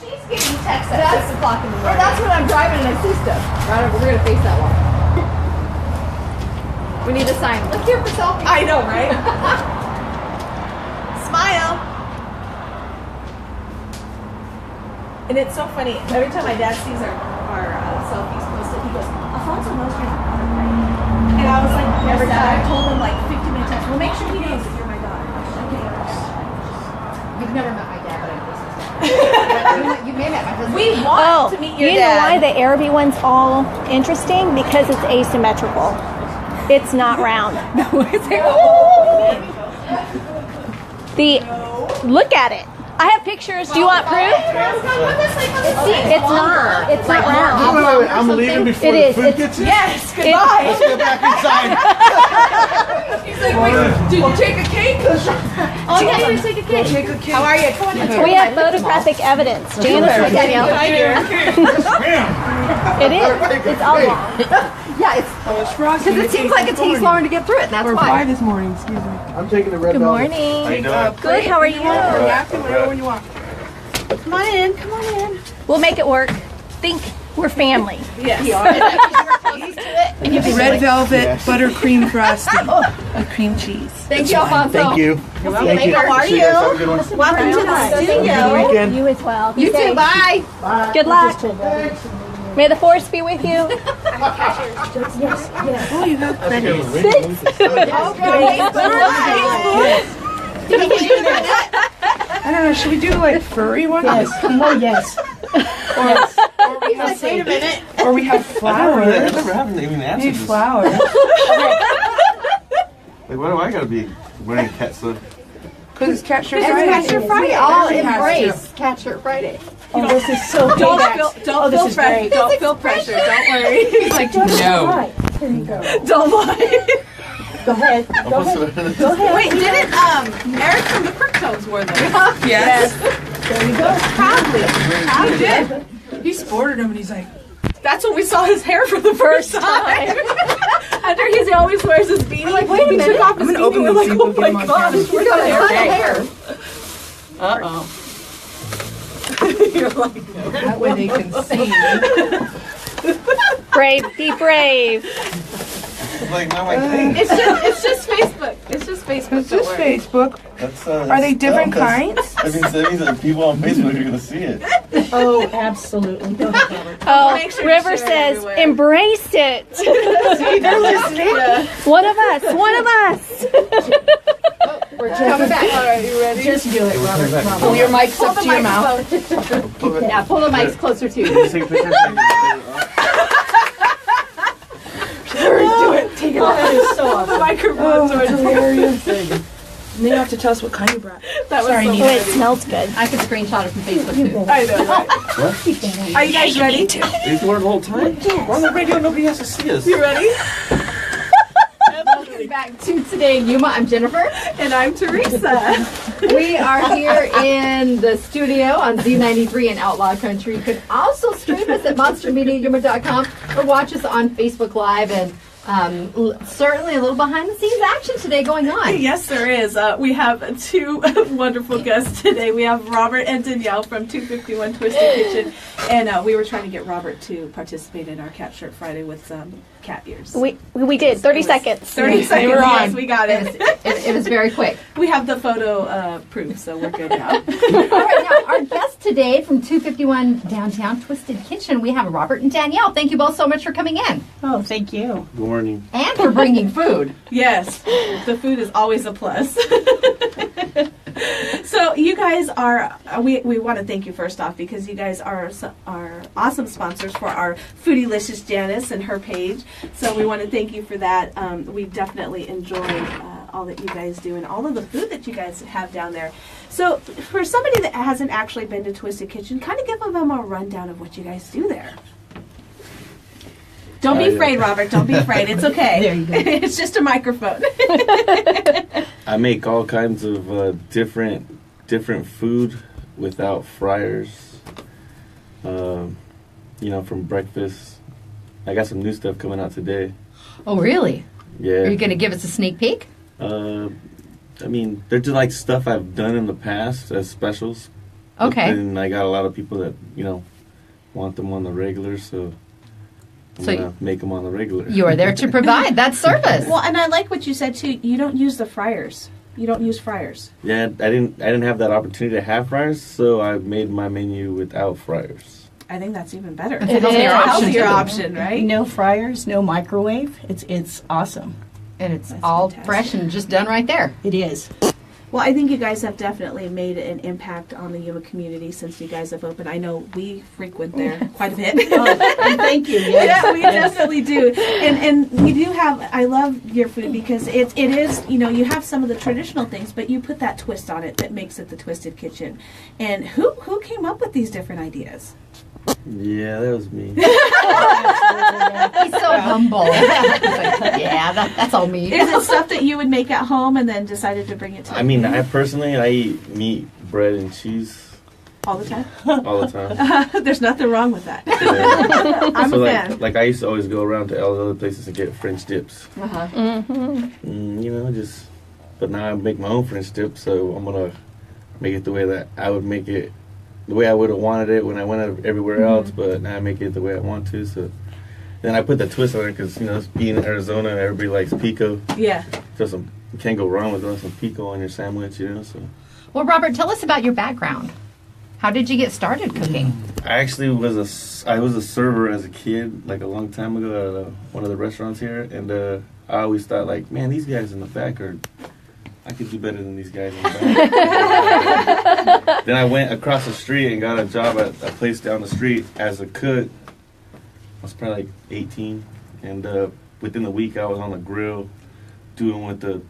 She's getting text at 6 o'clock in the morning. That's when I'm driving and I see stuff. Right over, we're going to face that one. We need a sign. Look here for selfie. I know, right? Smile. And it's so funny. Every time my dad sees our selfies posted, he goes, Alfonso knows you're my daughter, right? And I was like, every time I told him like 50 minutes, well, make sure he knows that you're my daughter. You've never met my dad, but I know his dad. You may have met my husband. We want to meet your you dad. know why the Araby one's all interesting? Because it's asymmetrical. It's not round. Look at it. I have pictures. Do you want proof? It's not. It's not round. Wait, I'm leaving before It the is. food gets here? Yes, goodbye. Let's go back inside. He's like, wait, did you take a cake? Oh, yeah, you take a cake. Take a cake. How are you? Come on in. We have photographic evidence. Janice and Danielle. It is. It's all long. Yeah, it's Frosty. because it seems like it takes longer to get through it, and that's Or why. pie this morning, excuse me. I'm taking the red Good velvet. morning. Good. Good. How are you? Napkin, whatever one you want. Come on in. Come on in. We'll make it work. Think we're family. Yes. Red velvet, Yes. buttercream frosty with cream cheese. Thank you, Alfonso. Thank you. Thank you. How are See you? guys. Have a good one. Welcome to the Have a studio. good weekend. You as well. You too. Bye. Bye. Good luck. Thanks. May the force be with you. Oh, you have plenty. I don't know, should we do like furry ones? Yes. Oh, yes. Or we have Wait a minute. Or we have I flowers. never haven't even We answered need this. flowers. Like, why do I gotta be wearing cat stuff? Because it's Catcher It's Friday. Catcher Friday. All Everybody has to. embrace Catcher Friday. Oh, this is so good. Don't feel pressure. Don't feel pressure. Don't worry. He's like, No. Right. Here you go. don't lie. Go ahead. Go ahead. Wait, didn't Eric from the Crooktones wear those? Yes. There you go. Proudly. He did. He sported them and he's like, That's when we saw his hair for the first time. After he always wears his beanie. Like, wait a minute. He took off his I'm gonna beanie. open We're these like, so oh you can my get 'em on gosh, camera. where's the hair? hair. Uh-oh. You're like, no. that way they can see. Brave. Be brave. It's like not my thing. It's just Facebook. It's just Facebook. It's just Facebook. That's, Are they different kinds? That means that people on Facebook are gonna see it. Oh, absolutely. Go ahead, Robert. Oh, Make sure you River share it says, everywhere. embrace it. They're listening. Yeah. One of us. One of us. We're coming back. All right, you ready? Just do it, Robert. Pull your mics up Hold to the your mouth. microphone. Yeah, pull the mics closer to you. Just take a picture. Do it. That is so The awesome. microphone's Oh, already hilarious. And then you have to tell us what kind you brought. That was Sorry, so Nina. Oh, it funny. smells good. I could screenshot it from Facebook too. I know, right? What? Are you guys ready? It's the whole time? We're on the radio, nobody has to see us. You ready? Welcome back to Today in Yuma. I'm Jennifer. And I'm Teresa. We are here in the studio on Z93 in Outlaw Country. You can also stream us at monstermediayuma.com or watch us on Facebook Live, and certainly a little behind the scenes action today going on. Yes, there is. We have two wonderful guests today. We have Robert and Danielle from 251 Twisted Kitchen, and we were trying to get Robert to participate in our Cat Shirt Friday with some cat ears. We did 30 seconds. 30 seconds. were on. Yes, we got it. It was very quick. We have the photo proof, so we're good now. All right, now our guest today from 251 Downtown Twisted Kitchen, we have Robert and Danielle. Thank you both so much for coming in Oh, thank you. Good morning. and for bringing food. Yes, the food is always a plus. So you guys are, we want to thank you first off because you guys are awesome sponsors for our Foodylicious Janice and her page. So we want to thank you for that. We definitely enjoyed all that you guys do and all of the food that you guys have down there. So for somebody that hasn't actually been to Twisted Kitchen, kind of give them a rundown of what you guys do there. Don't be afraid, Robert. Don't be afraid. It's okay. There you go. It's just a microphone. I make all kinds of different food without fryers. From breakfast. I got some new stuff coming out today. Oh, really? Yeah. Are you going to give us a sneak peek? They're just like stuff I've done in the past as specials. Okay. And I got a lot of people that, want them on the regular, so I'm So gonna make them on the regular. You are there to provide that service. Well, and I like what you said too. You don't use the fryers. You don't use fryers. Yeah, I didn't have that opportunity to have fryers, so I made my menu without fryers. I think that's even better. It's a healthier option, healthier too. option, right? No fryers, no microwave. It's awesome. And it's That's all fantastic. fresh and just done right there. It is. Well, I think you guys have definitely made an impact on the Yuma community since you guys have opened. I know we frequent there quite a bit. And thank you. Yes. Yeah, we definitely do. And we do have, I love your food because it is, you have some of the traditional things, but you put that twist on it that makes it the Twisted Kitchen. And who came up with these different ideas? Yeah, that was me. He's so humble. He's like, yeah, that's all me. Is it stuff that you would make at home and then decided to bring it to I mean, I eat meat, bread, and cheese all the time? all the time. There's nothing wrong with that. Yeah. I'm So a fan. like I used to always go around to all the other places and get French dips. Uh-huh. But now I make my own French dip, so I'm gonna make it the way that I would make it, the way I would have wanted it when I went everywhere else. But now I make it the way I want to. So then I put the twist on it because being in Arizona, everybody likes pico. Yeah. So you can't go wrong with throwing some pico on your sandwich, So Well, Robert, tell us about your background. How did you get started cooking? I actually was a server as a kid, like a long time ago at one of the restaurants here, and I always thought like, man, these guys in the back I could do better than these guys in the back. Then I went across the street and got a job at a place down the street as a cook. I was probably like 18, and within the week I was on the grill doing what the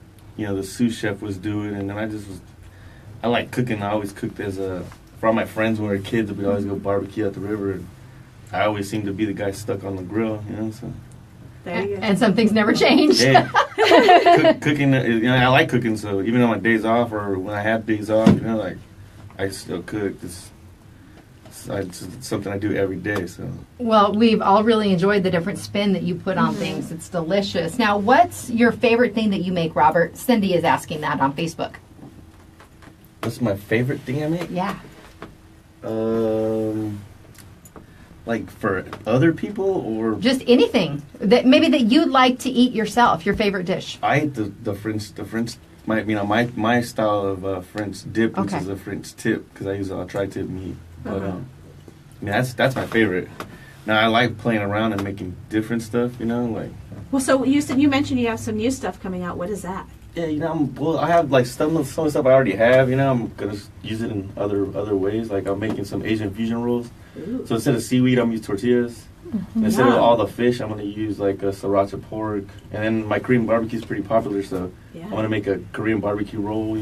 sous chef was doing, and then I like cooking. I always cooked for all my friends when we were kids, we always go barbecue at the river, and I always seemed to be the guy stuck on the grill, so. There you go. And some things never change. Yeah. Cooking, I like cooking, so even on my days off or when I have days off, I still cook. It's something I do every day, so. Well, we've all really enjoyed the different spin that you put on things. It's delicious. Now, what's your favorite thing that you make, Robert? Cindy is asking that on Facebook. What's my favorite thing I make? Yeah. Like for other people or Just anything that you'd like to eat yourself. Your favorite dish. I eat the French my style of French dip, which Okay. is a French tip because I use tri-tip meat. But that's my favorite. Now I like playing around and making different stuff. Like Well, so you mentioned you have some new stuff coming out. What is that? yeah, I have like some of the stuff I already have. I'm gonna use it in other ways. Like I'm making some Asian fusion rolls. Ooh. So instead of seaweed, I'm using tortillas. Instead of all the fish, I'm gonna use like a sriracha pork, and then my Korean barbecue is pretty popular, so Yeah. I'm gonna make a Korean barbecue roll.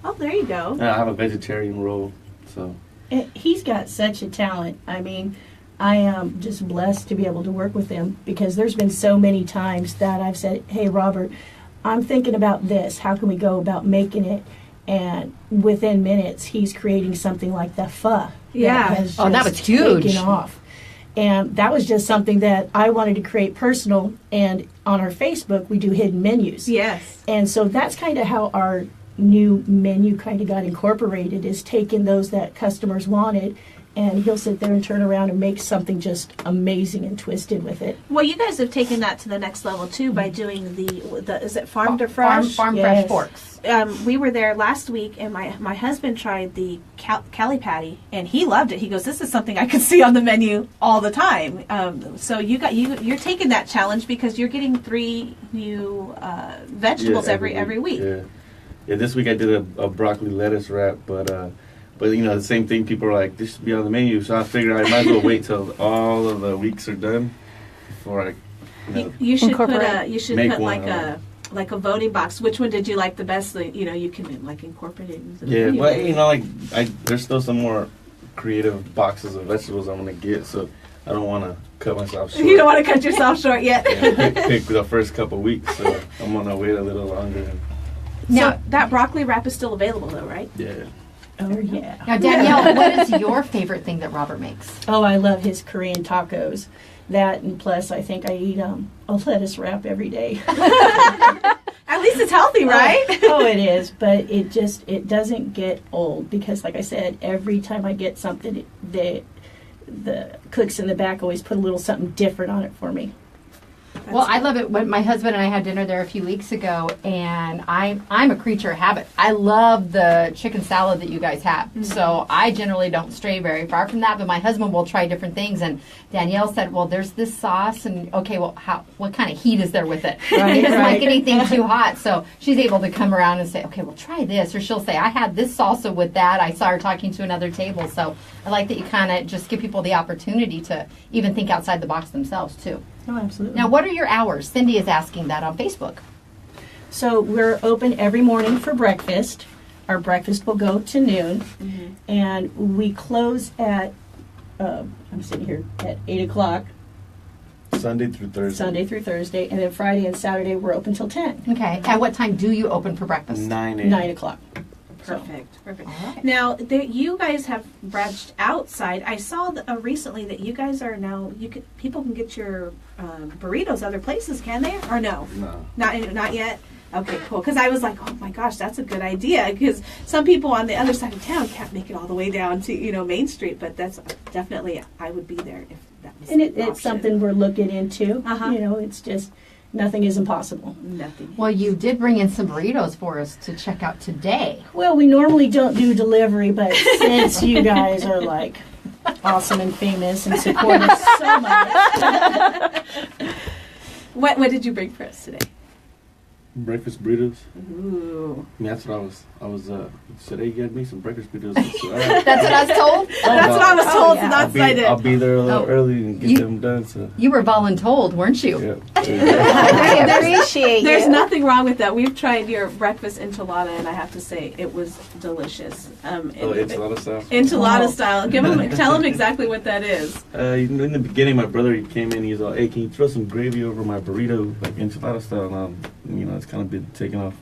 Oh, there you go. And I have a vegetarian roll, so. He's got such a talent. I mean, I am just blessed to be able to work with him because there's been so many times that I've said, hey, Robert, I'm thinking about this. How can we go about making it? And within minutes, he's creating something like the pho. Yeah. Has Oh, that just was huge. taken off. And that was just something that I wanted to create personal. And on our Facebook, we do hidden menus. Yes. And so that's kind of how our new menu kind of got incorporated, is taking those that customers wanted, and he'll sit there and turn around and make something just amazing and twisted with it. Well, you guys have taken that to the next level too by doing the is it farm to fresh? Farm Yes. fresh forks. We were there last week, and my husband tried the Cali patty, and he loved it. He goes, "This is something I could see on the menu all the time." So you're taking that challenge because you're getting 3 new vegetables every week. Yeah, this week I did a broccoli lettuce wrap, but the same thing. People are like, this should be on the menu, so I figured I might as well wait till all of the weeks are done before I. You should Incorporate. Make put one, like a voting box. Which one did you like the best? You can like incorporate it into the Yeah, menu. but there's still some more creative boxes of vegetables I'm gonna get, so I don't want to cut myself short. You don't want to cut yourself short yet. Yeah, pick the first couple weeks, so I'm gonna wait a little longer. Now, So that broccoli wrap is still available though, right? Yeah. Oh, yeah. now, Danielle, what is your favorite thing that Robert makes? Oh, I love his Korean tacos. That, and plus I think I eat a lettuce wrap every day. At least it's healthy, right? Oh, it is, but it doesn't get old because, like I said, every time I get something, the cooks in the back always put a little something different on it for me. Well, I love it. When my husband and I had dinner there a few weeks ago, and I'm a creature of habit. I love the chicken salad that you guys have. So I generally don't stray very far from that, but my husband will try different things. And Danielle said, well, there's this sauce, and okay, well, what kind of heat is there with it? Right, He doesn't like right. anything too hot. So she's able to come around and say, okay, well, try this. Or she'll say, I had this salsa with that. I saw her talking to another table. So I like that you kind of just give people the opportunity to even think outside the box themselves, too. Oh, absolutely. Now, what are your hours? Cindy is asking that on Facebook. So we're open every morning for breakfast. Our breakfast will go to noon, and we close at, I'm sitting here, at 8 o'clock, Sunday through Thursday. Sunday through Thursday, and then Friday and Saturday we're open till 10, Okay. At what time do you open for breakfast? 9 a.m. 9 o'clock. Perfect. All right. Now, you guys have branched outside. I saw recently that you guys are now. People can get your burritos other places, can they? Or no? No. Not yet. Okay, cool. Because I was like, oh my gosh, that's a good idea. Because some people on the other side of town can't make it all the way down to Main Street, but that's definitely I would be there if that was. And an it's option. something we're looking into. Uh-huh. It's just, nothing is impossible. Nothing. Well, you did bring in some burritos for us to check out today. Well, we normally don't do delivery, but since you guys are like awesome and famous and support us so much. What did you bring for us today? Breakfast burritos. Ooh. I mean, that's what I was said, hey, you gotta make some breakfast burritos. That's what I was told. That's what I was told. So that's what I did. I'll be there a little Oh. early and get You- them done. So You were voluntold, weren't you? yeah. I appreciate There's you. nothing wrong with that. We've tried your breakfast enchilada, and I have to say it was delicious. It's a lot of stuff. Enchilada Wow. style. Tell them exactly what that is. In the beginning, my brother he came in. He's like, "Hey, can you throw some gravy over my burrito, like enchilada style?" And it's kind of been taken off.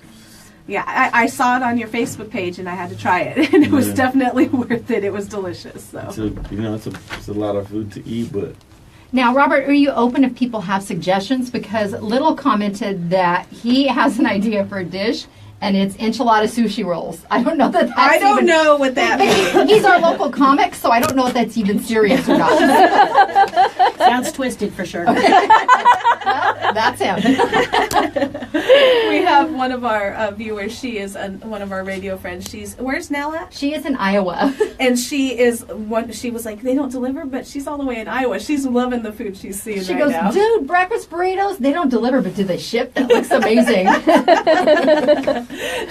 Yeah, I saw it on your Facebook page, and I had to try it, and it was Yeah. definitely worth it. It was delicious. So. It's a lot of food to eat, but Now, Robert, are you open if people have suggestions? Because Little commented that he has an idea for a dish, and it's enchilada sushi rolls. I don't know that that's I don't even, know what that means. He's our local comic, so I don't know if that's even serious or not. Sounds twisted for sure. That's him. We have one of our viewers. She is one of our radio friends. Where's Nell at? She is in Iowa. And she is one. She was like, they don't deliver, but she's all the way in Iowa. She's loving the food she's seeing She right goes, now. dude, breakfast burritos, they don't deliver, but do they ship? That looks amazing.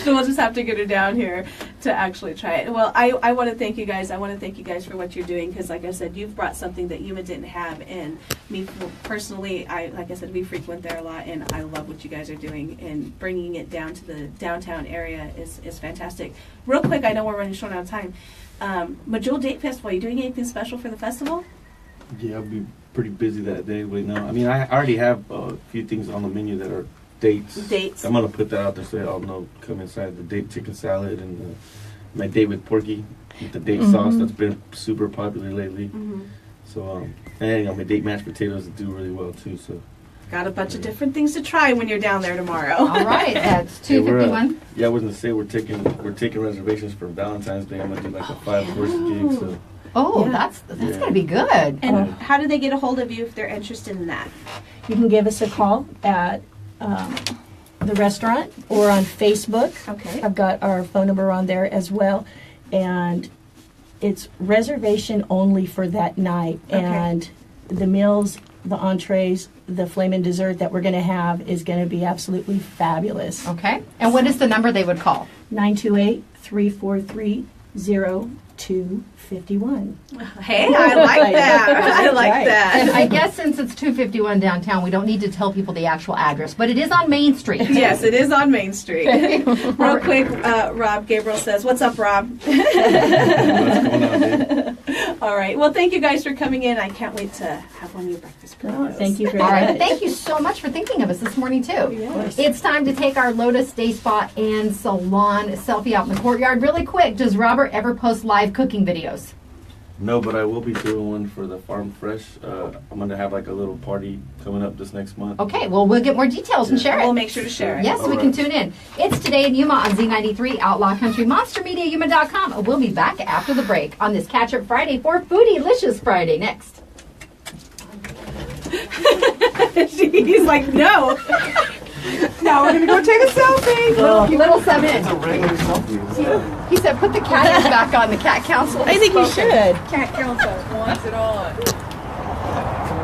So we'll just have to get her down here to actually try it. Well, I want to thank you guys. I want to thank you guys for what you're doing because, like I said, you've brought something that Yuma didn't have. And me personally, like I said, we frequent there a lot, and I love what you guys are doing. And bringing it down to the downtown area is fantastic. Real quick, I know we're running short on time. Majul Date Festival, are you doing anything special for the festival? Yeah, I'll be pretty busy that day. But no, I mean, I already have a few things on the menu that are dates. I'm gonna put that out there so y'all know. Come inside the date chicken salad and my date with Porky with the date sauce that's been super popular lately. So and my date mashed potatoes do really well too. So got a bunch of different things to try when you're down there tomorrow. All right, that's 251. Yeah, I was gonna say we're taking reservations for Valentine's Day. I'm gonna do like a 5-course gig. So. Oh, that's gonna be good. And how do they get a hold of you if they're interested in that? You can give us a call at the restaurant or on Facebook. Okay. I've got our phone number on there as well. And it's reservation only for that night. Okay. And the meals, the entrees, the flamin' dessert that we're going to have is going to be absolutely fabulous. Okay. And what is the number they would call? 928-343-0251. Hey, I like that. I like Right. And that. I guess since it's 251 downtown, we don't need to tell people the actual address, but it is on Main Street. Yes, it is on Main Street. Real quick, Rob Gabriel says, "What's up, Rob?" What's going on, dude? All right. Well, thank you guys for coming in. I can't wait to have one of your breakfast Oh, burritos. thank you very All right, much. but thank you so much for thinking of us this morning, too. Yes. It's time to take our Lotus Day Spa and Salon selfie out in the courtyard. Really quick, does Robert ever post live cooking videos? No, but I will be doing one for the Farm Fresh. I'm gonna have like a little party coming up this next month. Okay, well, we'll get more details and share it. We'll make sure to share it. Yes, we All can right. tune in. It's Today in Yuma on Z93, Outlaw Country, MonsterMediaYuma.com. We'll be back after the break on this Catch-Up Friday for Foodie-licious Friday. Next. He's like, no. Now we're gonna go take a selfie. Little 7 It's a regular selfie. He said, put the cat ears back on. The cat council. I think you should. Cat council wants it on.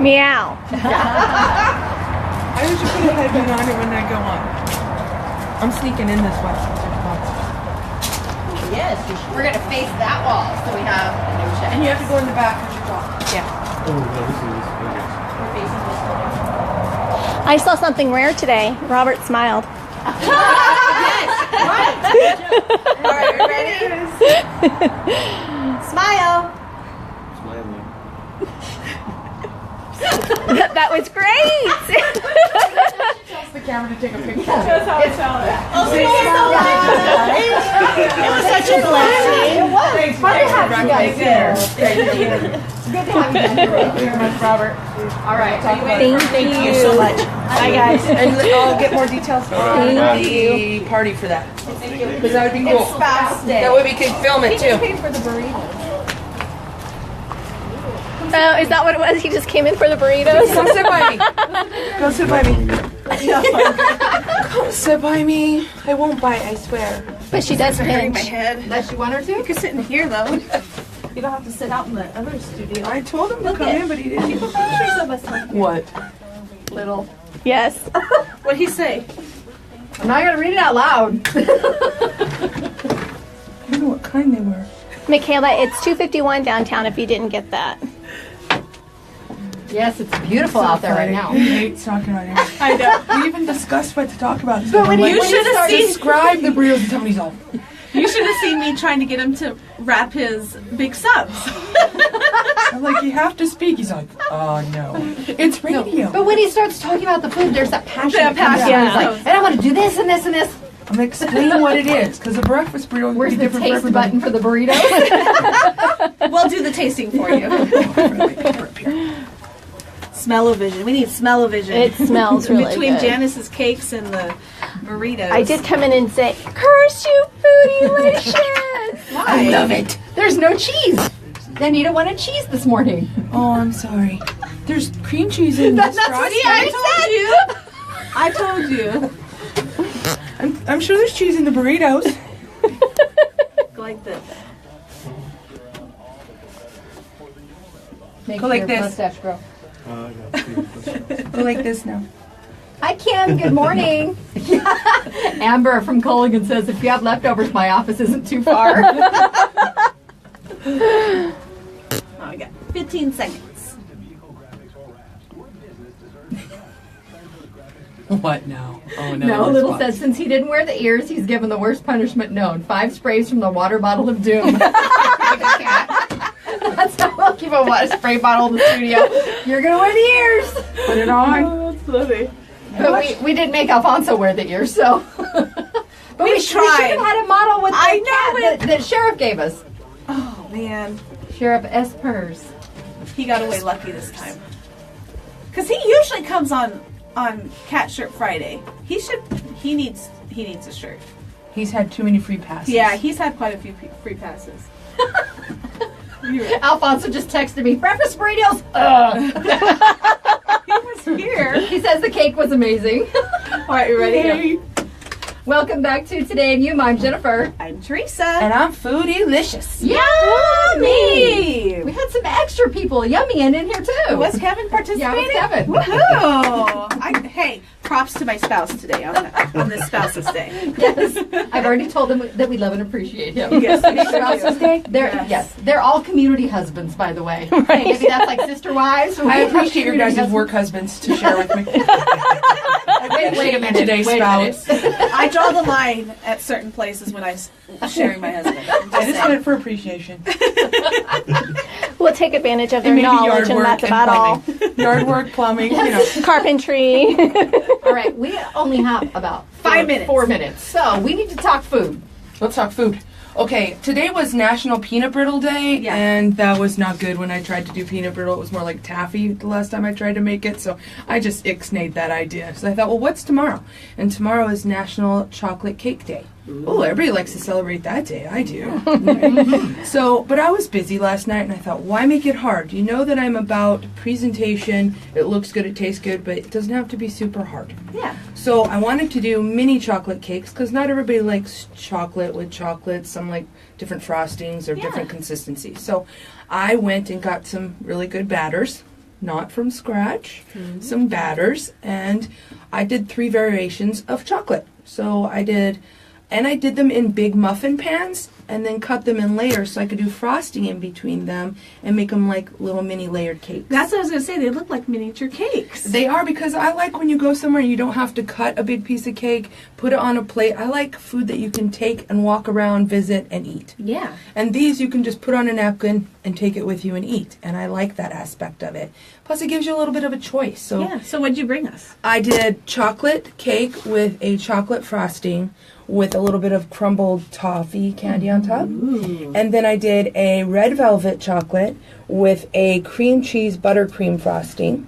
Meow. I usually put a headband on it when I go on. I'm sneaking in this way. Yes, we're going to face that wall so we have a new check. And you have to go in the back as you talk. Oh, no, this is I saw something rare today. Robert smiled. All right, ready? Smile. smiling. That was great. Tells the camera to take a picture. That's how it's all that. Oh, It was such a blessing. It was. Thanks Fun to for have you guys here. Thank you. Good to have you guys here. Thank you very much, Robert. All right. Thank you so much. Bye, guys. And I'll get more details on Thank the party for that. Because that would be cool. Spouse day. That way we could film it too. Paid for the burritos. Oh, is that what it was? He just came in for the burritos? Come sit by me. Go sit by me. Come sit by me. I won't bite, I swear. But she does Hurting my pinch. head. Unless you want her You to. can sit in here though. You don't have to sit out in the other studio. I told him to Look come at- in, but he didn't. Pictures of us like What? little. Yes. What'd he say? I'm not going to read it out loud. I don't know what kind they were. Michaela, it's 251 downtown if you didn't get that. Yes, it's beautiful out there right now. He hates talking about it. I know. We even discussed what to talk about. But when You should have seen. Describe the burritos and tell me he's all. You should have seen me trying to get him to wrap his big subs. I'm like, you have to speak. He's like, oh no. It's radio. But when he starts talking about the food, there's that passion. That that comes passion, out. yeah. He's like, and I want to do this and this and this. I'm explaining what it is. Because a breakfast burrito would Where's be the different for taste everybody. button for the burritos? We'll do the tasting for you. Smell-o-vision. We need smell-o-vision. It smells really Between good. Janice's cakes and the burritos. I did come in and say, curse you, foodie-licious. I love it. There's no cheese. Anita wanted cheese this morning. Oh, I'm sorry. There's cream cheese in this That's what frosting. I told you. I'm sure there's cheese in the burritos. Like this. Make Go like your this. mustache grow. Go like this now. Hi, Kim. Good morning. Amber from Colligan says, if you have leftovers, my office isn't too far. Oh, we got 15 seconds. What now? Oh no. No, Little says, since he didn't wear the ears, he's given the worst punishment known. 5 sprays from the water bottle of doom. That's how we'll keep a spray bottle in the studio. You're going to wear the ears. Put it on. Oh, that's funny. But we did make Alfonso wear the ears, so. But we should tried. have had a model with the I know cat that Sheriff gave us. Oh, man. Sheriff Espers. He got away lucky this time. Because he usually comes on Cat Shirt Friday. He needs a shirt. He's had too many free passes. Yeah, he's had quite a few free passes. Alfonso just texted me, breakfast burritos. He was here. He says the cake was amazing. All right, you ready? Yay. Welcome back to Today in Yuma. I'm Jennifer. I'm Teresa. And I'm Foodie-licious. Yummy! We had some extra people yummy in here too. Was Kevin participating? Yeah, it was Kevin. Woohoo! Hey, props to my spouse today on this Spouse's Day. Yes, I've already told him that we love and appreciate him. Yes, we sure Spouse's do. Day. Yes. They're all community husbands, by the way. Hey, maybe that's like sister wives. I appreciate your guys' work husbands to share with me. Wait a minute. Today's spouse. I draw the line at certain places when I'm sharing my husband. I'm just I just saying. meant for appreciation. We'll take advantage of their And maybe knowledge, yard and work that's and about all. plumbing. Yard work, plumbing, you know. Carpentry. All right, we only have about 5 minutes. 4 minutes, so we need to talk food. Let's talk food. Okay, today was National Peanut Brittle Day, Yeah. and that was not good when I tried to do peanut brittle. It was more like taffy the last time I tried to make it, so I just ixnayed that idea. So I thought, well, what's tomorrow? And tomorrow is National Chocolate Cake Day. Oh, everybody likes to celebrate that day. I do. So, but I was busy last night, and I thought, why make it hard? You know that I'm about presentation. It looks good, it tastes good, but it doesn't have to be super hard. Yeah. So I wanted to do mini chocolate cakes because not everybody likes chocolate with chocolate. Some like different frostings or different consistencies. So I went and got some really good batters, not from scratch, some batters, and I did 3 variations of chocolate. So I did them in big muffin pans and then cut them in layers so I could do frosting in between them and make them like little mini layered cakes. That's what I was going to say. They look like miniature cakes. They are, because I like when you go somewhere and you don't have to cut a big piece of cake, put it on a plate. I like food that you can take and walk around, visit, and eat. Yeah. And these you can just put on a napkin and take it with you and eat. And I like that aspect of it. Plus it gives you a little bit of a choice. So Yeah. So what'd you bring us? I did chocolate cake with a chocolate frosting with a little bit of crumbled toffee candy on top. And then I did a red velvet chocolate with a cream cheese buttercream frosting.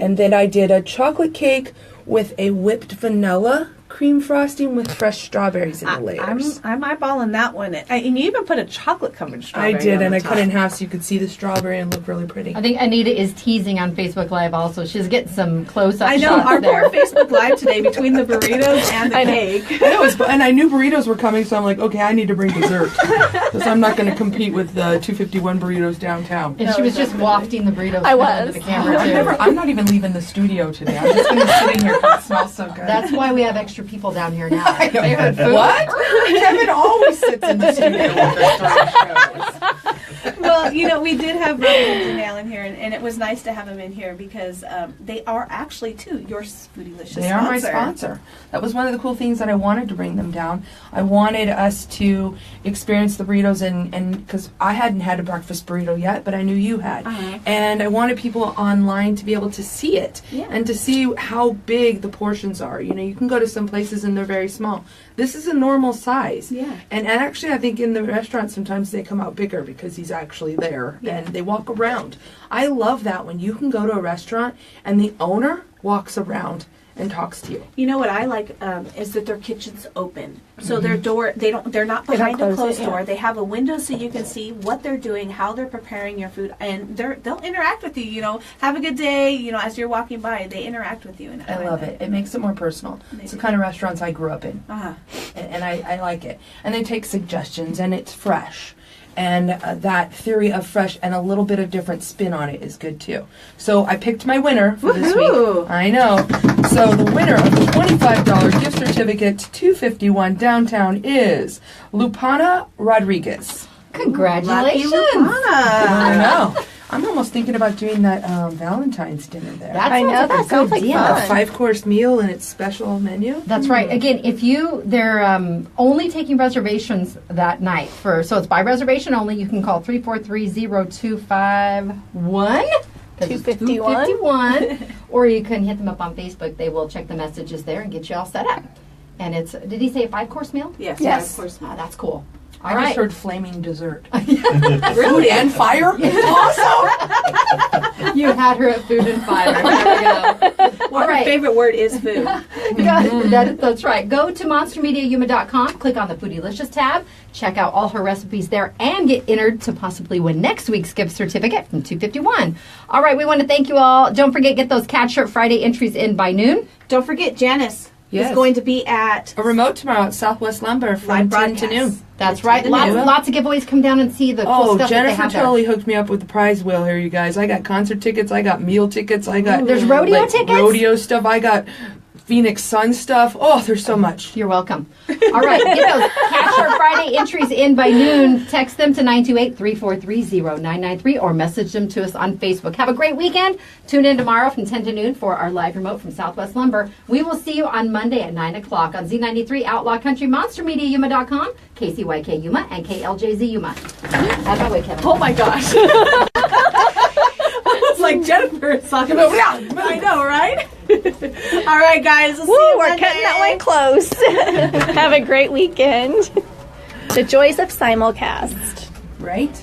And then I did a chocolate cake with a whipped vanilla cream frosting with fresh strawberries in the layers. I'm eyeballing that one. And you even put a chocolate covered strawberry. I did, on and the I top. cut it in half so you could see the strawberry and look really pretty. I think Anita is teasing on Facebook Live also. She's getting some close-up I know shots our there. poor Facebook Live today between the burritos and the cake. It was, and I knew burritos were coming, so I'm like, okay, I need to bring dessert because I'm not going to compete with the 251 burritos downtown. And she was just wafting the burritos I into was. the camera too. I'm not even leaving the studio today. I'm just going to sit in here because it smells so good. That's why we have extra people down here now. I know. They heard food. What? Kevin always sits in the studio with us during shows. Well, you know, we did have Robert and Danielle in here, and it was nice to have them in here because they are actually, too, your Foodie-licious They are my sponsor. That was one of the cool things that I wanted to bring them down. I wanted us to experience the burritos, and because I hadn't had a breakfast burrito yet, but I knew you had. And I wanted people online to be able to see it and to see how big the portions are. You know, you can go to some places and they're very small. This is a normal size. Yeah. And actually, I think in the restaurant sometimes they come out bigger because he's actually there and they walk around. I love that when you can go to a restaurant and the owner walks around and talks to you. You know what I like is that their kitchen's open, so their door they're not behind a closed door. They have a window so you can see what they're doing, how they're preparing your food, and they'll interact with you. You know, have a good day. You know, as you're walking by, they interact with you. And I love it. It makes it more personal. It's the kind of restaurants I grew up in, and I like it. And they take suggestions, and it's fresh. And that theory of fresh and a little bit of different spin on it is good too. So I picked my winner for this week. I know. So the winner of the $25 gift certificate to 251 downtown is Lupana Rodriguez. Congratulations. I know. I'm almost thinking about doing that Valentine's dinner there. That I sounds know, like that a sounds good like deal. fun. A 5-course meal and its special menu. That's right. Again, they're only taking reservations that night so it's by reservation only. You can call 343-0251. 251. Or you can hit them up on Facebook. They will check the messages there and get you all set up. And did he say a 5-course meal? Yes. Yes. Of course. That's cool. All I right. just heard flaming dessert. Food and fire? Awesome! You had her at food and fire. There we go. Well, All her right. favorite word is food. That's right. Go to monstermediayuma.com, click on the Foodylicious tab, check out all her recipes there, and get entered to possibly win next week's gift certificate from 251. All right, we want to thank you all. Don't forget, get those Cat Shirt Friday entries in by noon. Don't forget, Janice Yes. is going to be at A remote tomorrow at Southwest Lumber from live 10 to broadcast. noon. That's right. Lots of giveaways. Come down and see the cool Oh, stuff that they Jennifer have there. totally hooked me up with the prize wheel here, you guys. I got concert tickets, I got meal tickets, I got There's rodeo tickets? rodeo stuff, I got Phoenix Sun stuff. Oh, there's so much. You're welcome. All right, get those Cat Shirt Friday entries in by noon. Text them to 928-343-0993 or message them to us on Facebook. Have a great weekend. Tune in tomorrow from 10 to noon for our live remote from Southwest Lumber. We will see you on Monday at 9 o'clock on Z93 Outlaw Country, MonsterMediaYuma.com, KCYK Yuma, and KLJZ Yuma. Out of my way, Kevin. Oh my gosh. It's like Jennifer is talking about. I know, right? All right, guys. We'll see Woo, you we're Monday. cutting that one close. Have a great weekend. The joys of simulcast. Right?